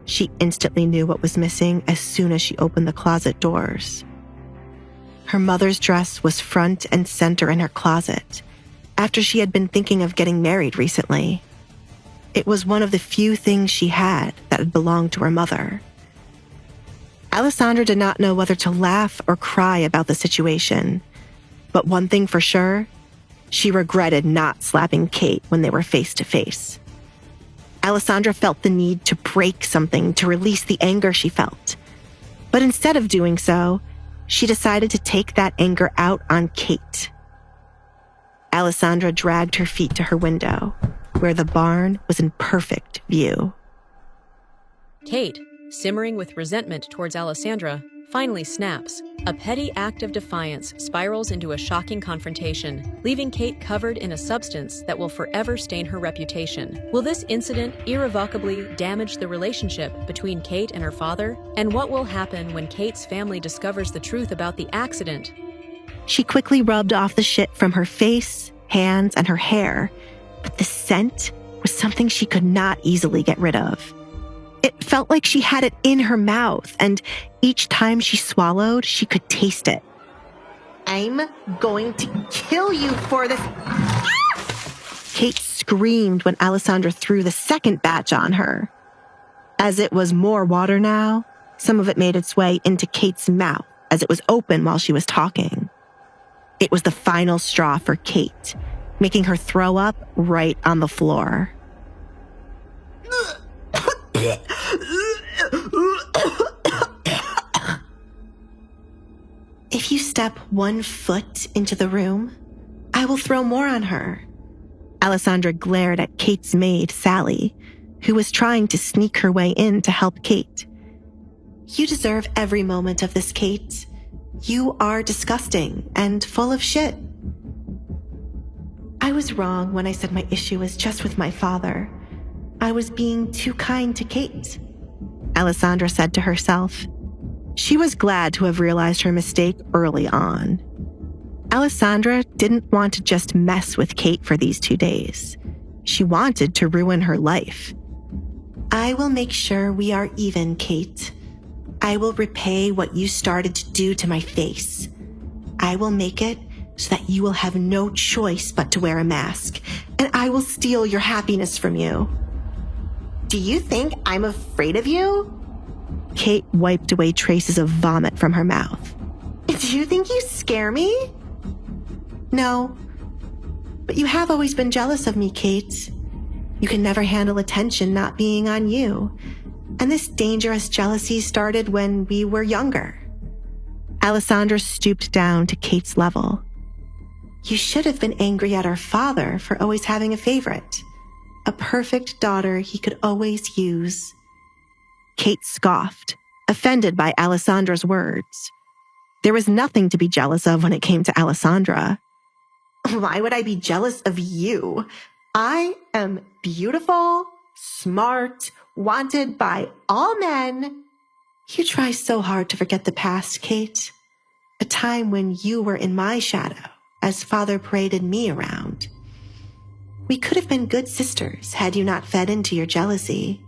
She instantly knew what was missing as soon as she opened the closet doors. Her mother's dress was front and center in her closet, after she had been thinking of getting married recently. It was one of the few things she had that had belonged to her mother. Alessandra did not know whether to laugh or cry about the situation, but one thing for sure, she regretted not slapping Kate when they were face to face. Alessandra felt the need to break something to release the anger she felt, but instead of doing so, she decided to take that anger out on Kate. Alessandra dragged her feet to her window, where the barn was in perfect view. Kate, simmering with resentment towards Alessandra, finally snaps. A petty act of defiance spirals into a shocking confrontation, leaving Kate covered in a substance that will forever stain her reputation. Will this incident irrevocably damage the relationship between Kate and her father? And what will happen when Kate's family discovers the truth about the accident? She quickly rubbed off the shit from her face, hands, and her hair, but the scent was something she could not easily get rid of. It felt like she had it in her mouth, and each time she swallowed, she could taste it. I'm going to kill you for this. Kate screamed when Alessandra threw the second batch on her. As it was more water now, some of it made its way into Kate's mouth as it was open while she was talking. It was the final straw for Kate, making her throw up right on the floor. If you step 1 foot into the room, I will throw more on her. Alessandra glared at Kate's maid, Sally, who was trying to sneak her way in to help Kate. You deserve every moment of this, Kate. You are disgusting and full of shit. I was wrong when I said my issue was just with my father. I was being too kind to Kate, Alessandra said to herself. She was glad to have realized her mistake early on. Alessandra didn't want to just mess with Kate for these 2 days. She wanted to ruin her life. I will make sure we are even, Kate. I will repay what you started to do to my face. I will make it so that you will have no choice but to wear a mask, and I will steal your happiness from you. Do you think I'm afraid of you? Kate wiped away traces of vomit from her mouth. Do you think you scare me? No, but you have always been jealous of me, Kate. You can never handle attention not being on you. And this dangerous jealousy started when we were younger. Alessandra stooped down to Kate's level. You should have been angry at our father for always having a favorite. A perfect daughter he could always use. Kate scoffed, offended by Alessandra's words. There was nothing to be jealous of when it came to Alessandra. Why would I be jealous of you? I am beautiful, smart, wanted by all men. You try so hard to forget the past, Kate. A time when you were in my shadow as father paraded me around. We could have been good sisters had you not fed into your jealousy.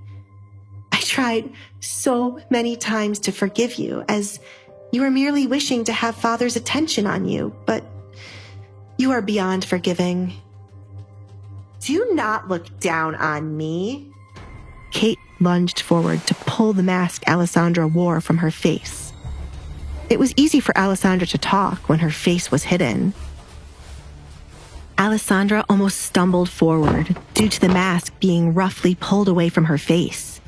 I tried so many times to forgive you as you were merely wishing to have father's attention on you, but you are beyond forgiving. Do not look down on me. Kate lunged forward to pull the mask Alessandra wore from her face. It was easy for Alessandra to talk when her face was hidden. Alessandra almost stumbled forward due to the mask being roughly pulled away from her face.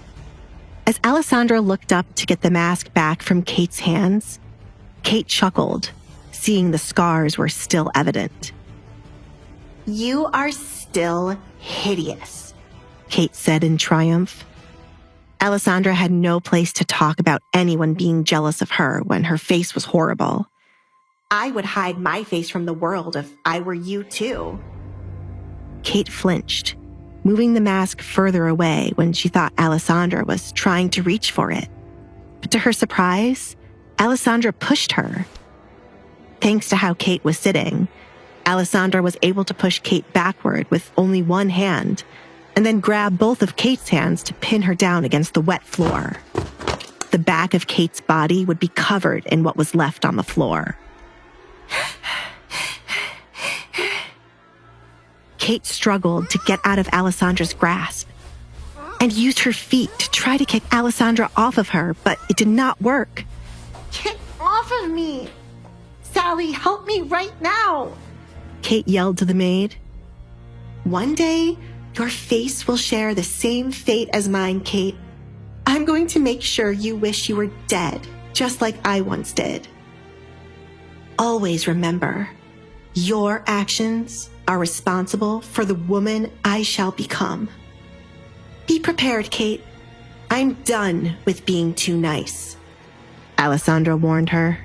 As Alessandra looked up to get the mask back from Kate's hands, Kate chuckled, seeing the scars were still evident. You are still hideous, Kate said in triumph. Alessandra had no place to talk about anyone being jealous of her when her face was horrible. I would hide my face from the world if I were you too. Kate flinched, moving the mask further away when she thought Alessandra was trying to reach for it. But to her surprise, Alessandra pushed her. Thanks to how Kate was sitting, Alessandra was able to push Kate backward with only one hand, and then grab both of Kate's hands to pin her down against the wet floor. The back of Kate's body would be covered in what was left on the floor. Kate struggled to get out of Alessandra's grasp and used her feet to try to kick Alessandra off of her, but it did not work. Get off of me! Sally, help me right now! Kate yelled to the maid. One day, your face will share the same fate as mine, Kate. I'm going to make sure you wish you were dead, just like I once did. Always remember, your actions are responsible for the woman I shall become. Be prepared, Kate. I'm done with being too nice. Alessandra warned her.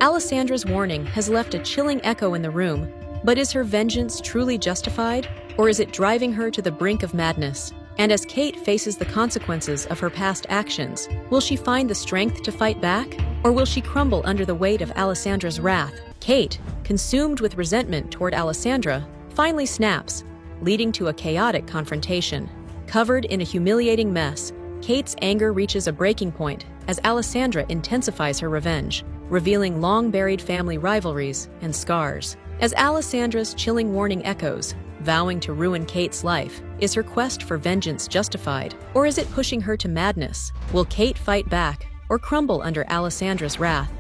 Alessandra's warning has left a chilling echo in the room, but is her vengeance truly justified, or is it driving her to the brink of madness? And as Kate faces the consequences of her past actions, will she find the strength to fight back, or will she crumble under the weight of Alessandra's wrath? Kate, consumed with resentment toward Alessandra, finally snaps, leading to a chaotic confrontation. Covered in a humiliating mess, Kate's anger reaches a breaking point as Alessandra intensifies her revenge, revealing long-buried family rivalries and scars. As Alessandra's chilling warning echoes, vowing to ruin Kate's life, is her quest for vengeance justified, or is it pushing her to madness? Will Kate fight back, or crumble under Alessandra's wrath?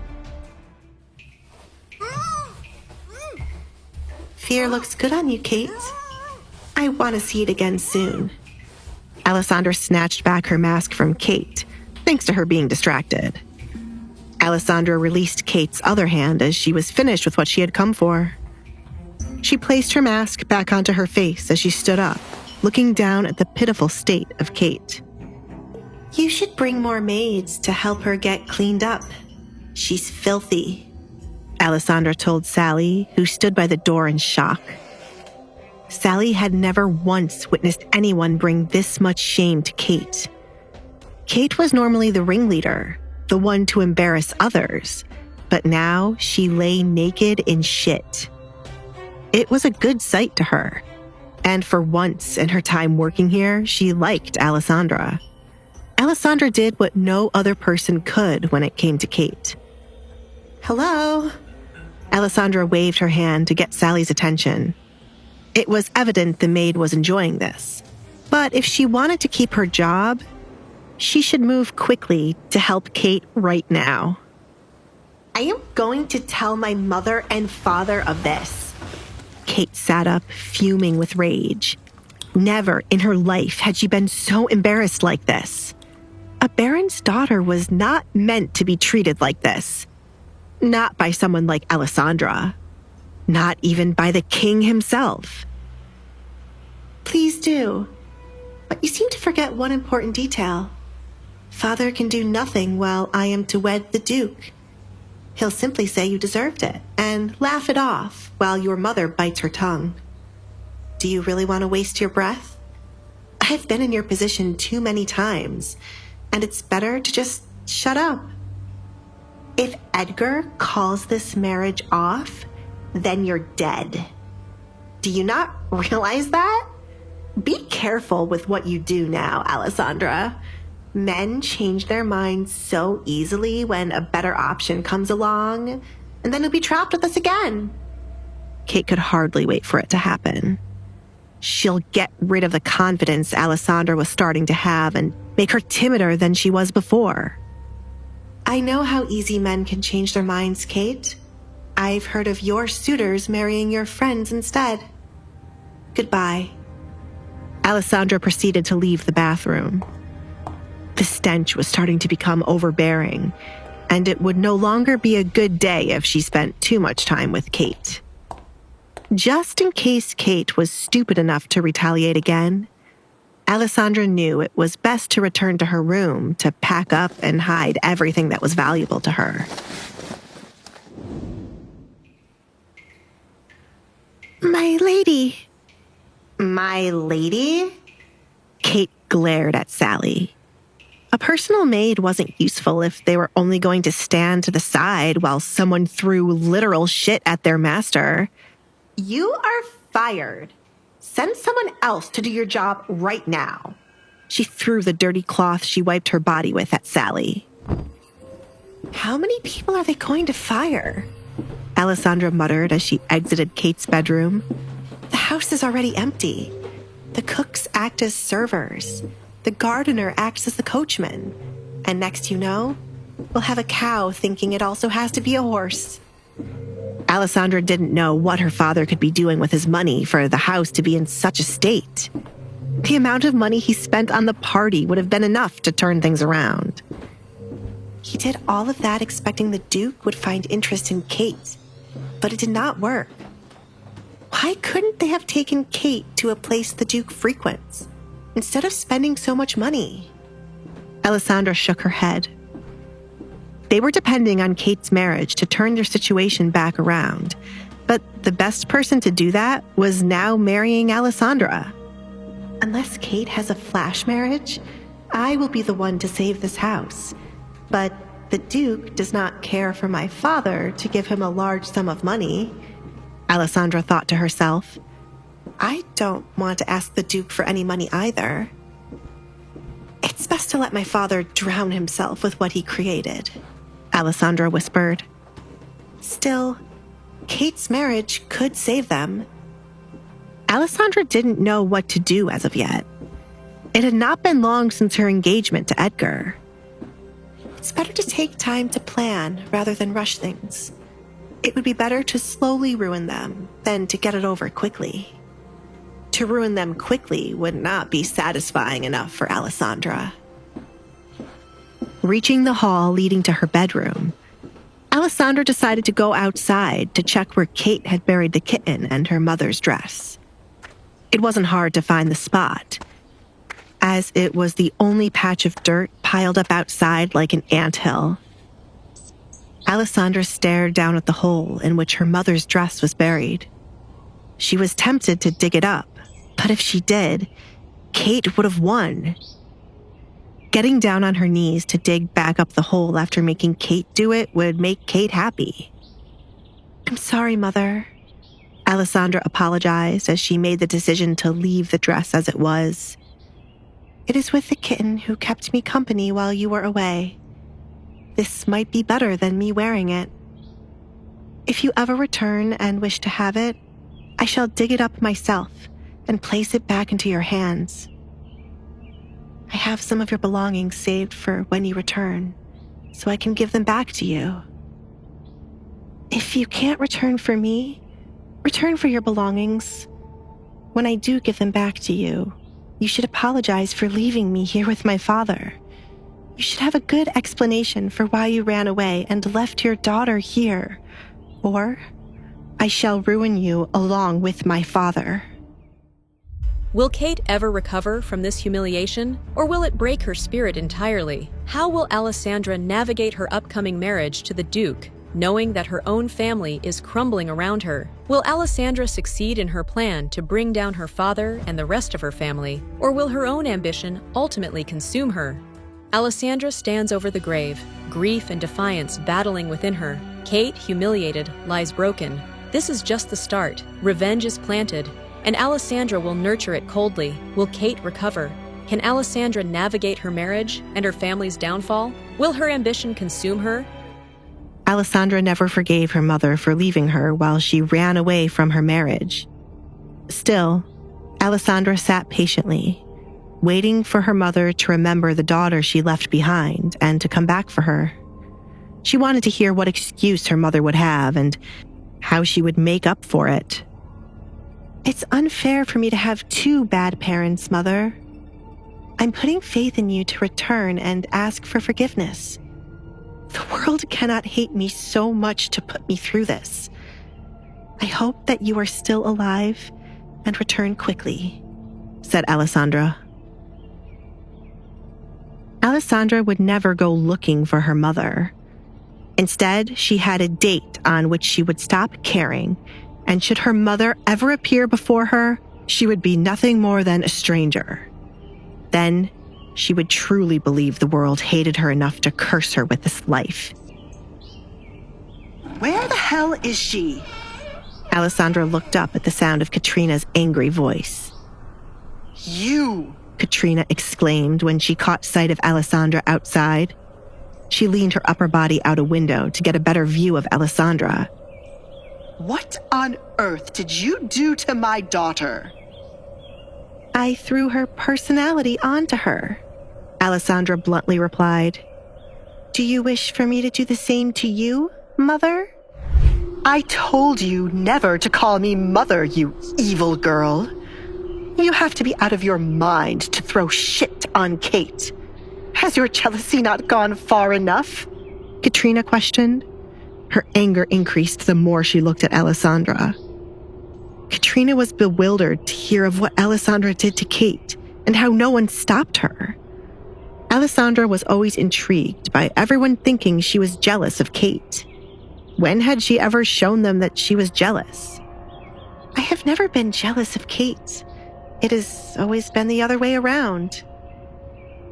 Fear looks good on you, Kate. I want to see it again soon. Alessandra snatched back her mask from Kate, thanks to her being distracted. Alessandra released Kate's other hand as she was finished with what she had come for. She placed her mask back onto her face as she stood up, looking down at the pitiful state of Kate. You should bring more maids to help her get cleaned up. She's filthy, Alessandra told Sally, who stood by the door in shock. Sally had never once witnessed anyone bring this much shame to Kate. Kate was normally the ringleader, the one to embarrass others, but now she lay naked in shit. It was a good sight to her, and for once in her time working here, she liked Alessandra. Alessandra did what no other person could when it came to Kate. Hello? Alessandra waved her hand to get Sally's attention. It was evident the maid was enjoying this, but if she wanted to keep her job, she should move quickly to help Kate right now. I am going to tell my mother and father of this. Kate sat up, fuming with rage. Never in her life had she been so embarrassed like this. A baron's daughter was not meant to be treated like this. Not by someone like Alessandra. Not even by the king himself. Please do. But you seem to forget one important detail. Father can do nothing while I am to wed the Duke. He'll simply say you deserved it and laugh it off while your mother bites her tongue. Do you really want to waste your breath? I've been in your position too many times, and it's better to just shut up. If Edgar calls this marriage off, then you're dead. Do you not realize that? Be careful with what you do now, Alessandra. Men change their minds so easily when a better option comes along, and then you'll be trapped with us again. Kate could hardly wait for it to happen. She'll get rid of the confidence Alessandra was starting to have and make her timider than she was before. I know how easy men can change their minds, Kate. I've heard of your suitors marrying your friends instead. Goodbye. Alessandra proceeded to leave the bathroom. The stench was starting to become overbearing, and it would no longer be a good day if she spent too much time with Kate. Just in case Kate was stupid enough to retaliate again, Alessandra knew it was best to return to her room to pack up and hide everything that was valuable to her. My lady. My lady? Kate glared at Sally. A personal maid wasn't useful if they were only going to stand to the side while someone threw literal shit at their master. You are fired. Send someone else to do your job right now. She threw the dirty cloth she wiped her body with at Sally. How many people are they going to fire? Alessandra muttered as she exited Kate's bedroom. The house is already empty. The cooks act as servers. The gardener acts as the coachman. And next you know, we'll have a cow thinking it also has to be a horse. Alessandra didn't know what her father could be doing with his money for the house to be in such a state. The amount of money he spent on the party would have been enough to turn things around. He did all of that expecting the Duke would find interest in Kate, but it did not work. Why couldn't they have taken Kate to a place the Duke frequents, instead of spending so much money? Alessandra shook her head. They were depending on Kate's marriage to turn their situation back around, but the best person to do that was now marrying Alessandra. Unless Kate has a flash marriage, I will be the one to save this house. But the Duke does not care for my father to give him a large sum of money, Alessandra thought to herself. I don't want to ask the Duke for any money either. It's best to let my father drown himself with what he created, Alessandra whispered. Still, Kate's marriage could save them. Alessandra didn't know what to do as of yet. It had not been long since her engagement to Edgar. It's better to take time to plan rather than rush things. It would be better to slowly ruin them than to get it over quickly. To ruin them quickly would not be satisfying enough for Alessandra. Reaching the hall leading to her bedroom, Alessandra decided to go outside to check where Kate had buried the kitten and her mother's dress. It wasn't hard to find the spot, as it was the only patch of dirt piled up outside like an anthill. Alessandra stared down at the hole in which her mother's dress was buried. She was tempted to dig it up, but if she did, Kate would have won. Getting down on her knees to dig back up the hole after making Kate do it would make Kate happy. I'm sorry, Mother, Alessandra apologized as she made the decision to leave the dress as it was. It is with the kitten who kept me company while you were away. This might be better than me wearing it. If you ever return and wish to have it, I shall dig it up myself and place it back into your hands. I have some of your belongings saved for when you return, so I can give them back to you. If you can't return for me, return for your belongings. When I do give them back to you, you should apologize for leaving me here with my father. You should have a good explanation for why you ran away and left your daughter here, or I shall ruin you along with my father. Will Kate ever recover from this humiliation, or will it break her spirit entirely? How will Alessandra navigate her upcoming marriage to the Duke, knowing that her own family is crumbling around her? Will Alessandra succeed in her plan to bring down her father and the rest of her family, or will her own ambition ultimately consume her? Alessandra stands over the grave, grief and defiance battling within her. Kate, humiliated, lies broken. This is just the start. Revenge is planted, and Alessandra will nurture it coldly. Will Kate recover? Can Alessandra navigate her marriage and her family's downfall? Will her ambition consume her? Alessandra never forgave her mother for leaving her while she ran away from her marriage. Still, Alessandra sat patiently, waiting for her mother to remember the daughter she left behind and to come back for her. She wanted to hear what excuse her mother would have and how she would make up for it. It's unfair for me to have two bad parents, Mother. I'm putting faith in you to return and ask for forgiveness. The world cannot hate me so much to put me through this. I hope that you are still alive and return quickly, said Alessandra. Alessandra would never go looking for her mother. Instead, she had a date on which she would stop caring, and should her mother ever appear before her, she would be nothing more than a stranger. Then, she would truly believe the world hated her enough to curse her with this life. Where the hell is she? Alessandra looked up at the sound of Katrina's angry voice. You! Katrina exclaimed when she caught sight of Alessandra outside. She leaned her upper body out a window to get a better view of Alessandra. What on earth did you do to my daughter? I threw her personality onto her, Alessandra bluntly replied. Do you wish for me to do the same to you, Mother? I told you never to call me Mother, you evil girl. You have to be out of your mind to throw shit on Kate. Has your jealousy not gone far enough? Katrina questioned. Her anger increased the more she looked at Alessandra. Katrina was bewildered to hear of what Alessandra did to Kate and how no one stopped her. Alessandra was always intrigued by everyone thinking she was jealous of Kate. When had she ever shown them that she was jealous? I have never been jealous of Kate. It has always been the other way around.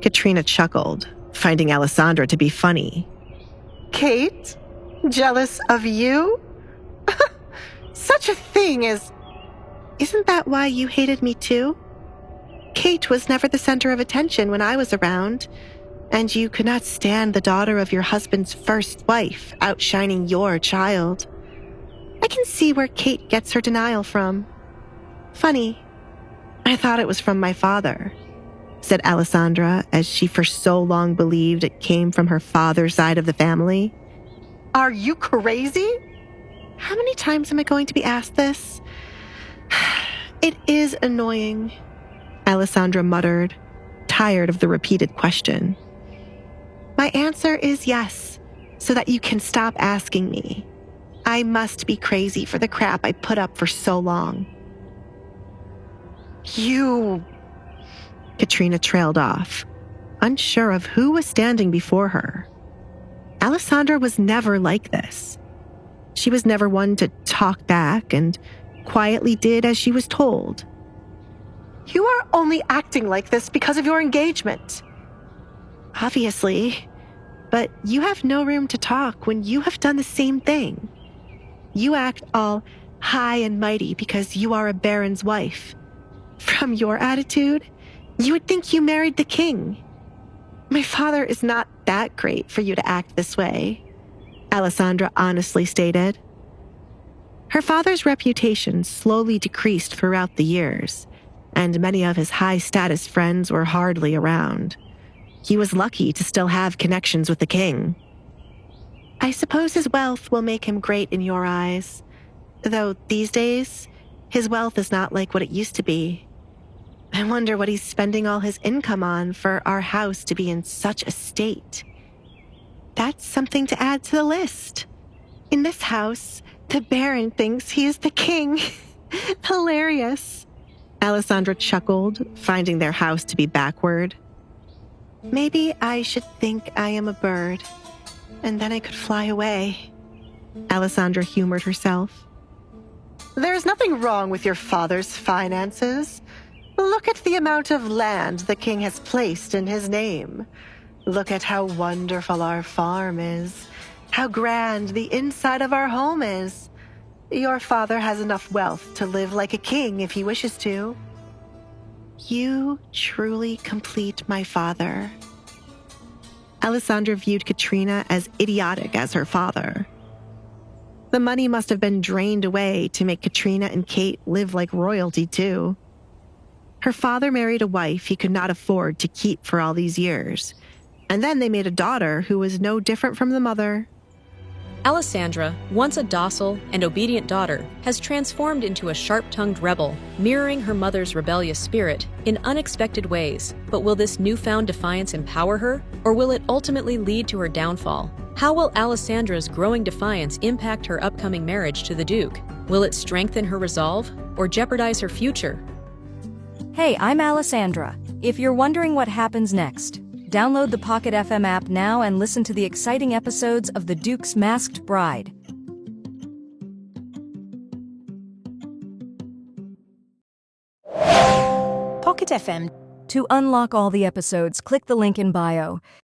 Katrina chuckled, finding Alessandra to be funny. Kate? Jealous of you? Such a thing as... Isn't that why you hated me too? Kate was never the center of attention when I was around, and you could not stand the daughter of your husband's first wife outshining your child. I can see where Kate gets her denial from. Funny, I thought it was from my father, said Alessandra, as she for so long believed it came from her father's side of the family. Are you crazy? How many times am I going to be asked this? It is annoying, Alessandra muttered, tired of the repeated question. My answer is yes, so that you can stop asking me. I must be crazy for the crap I put up for so long. You... Katrina trailed off, unsure of who was standing before her. Alessandra was never like this. She was never one to talk back and quietly did as she was told. You are only acting like this because of your engagement. Obviously, but you have no room to talk when you have done the same thing. You act all high and mighty because you are a baron's wife. From your attitude, you would think you married the king. My father is not that great for you to act this way, Alessandra honestly stated. Her father's reputation slowly decreased throughout the years, and many of his high-status friends were hardly around. He was lucky to still have connections with the king. I suppose his wealth will make him great in your eyes, though these days, his wealth is not like what it used to be. I wonder what he's spending all his income on for our house to be in such a state. That's something to add to the list. In this house, the Baron thinks he is the king. Hilarious. Alessandra chuckled, finding their house to be backward. Maybe I should think I am a bird, and then I could fly away. Alessandra humored herself. There's nothing wrong with your father's finances. Look at the amount of land the king has placed in his name. Look at how wonderful our farm is, how grand the inside of our home is. Your father has enough wealth to live like a king if he wishes to. You truly complete my father. Alessandra viewed Katrina as idiotic as her father. The money must have been drained away to make Katrina and Kate live like royalty too. Her father married a wife he could not afford to keep for all these years, and then they made a daughter who was no different from the mother. Alessandra, once a docile and obedient daughter, has transformed into a sharp-tongued rebel, mirroring her mother's rebellious spirit in unexpected ways. But will this newfound defiance empower her, or will it ultimately lead to her downfall? How will Alessandra's growing defiance impact her upcoming marriage to the Duke? Will it strengthen her resolve, or jeopardize her future? Hey, I'm Alessandra. If you're wondering what happens next, download the Pocket FM app now and listen to the exciting episodes of The Duke's Masked Bride. Pocket FM. To unlock all the episodes, click the link in bio.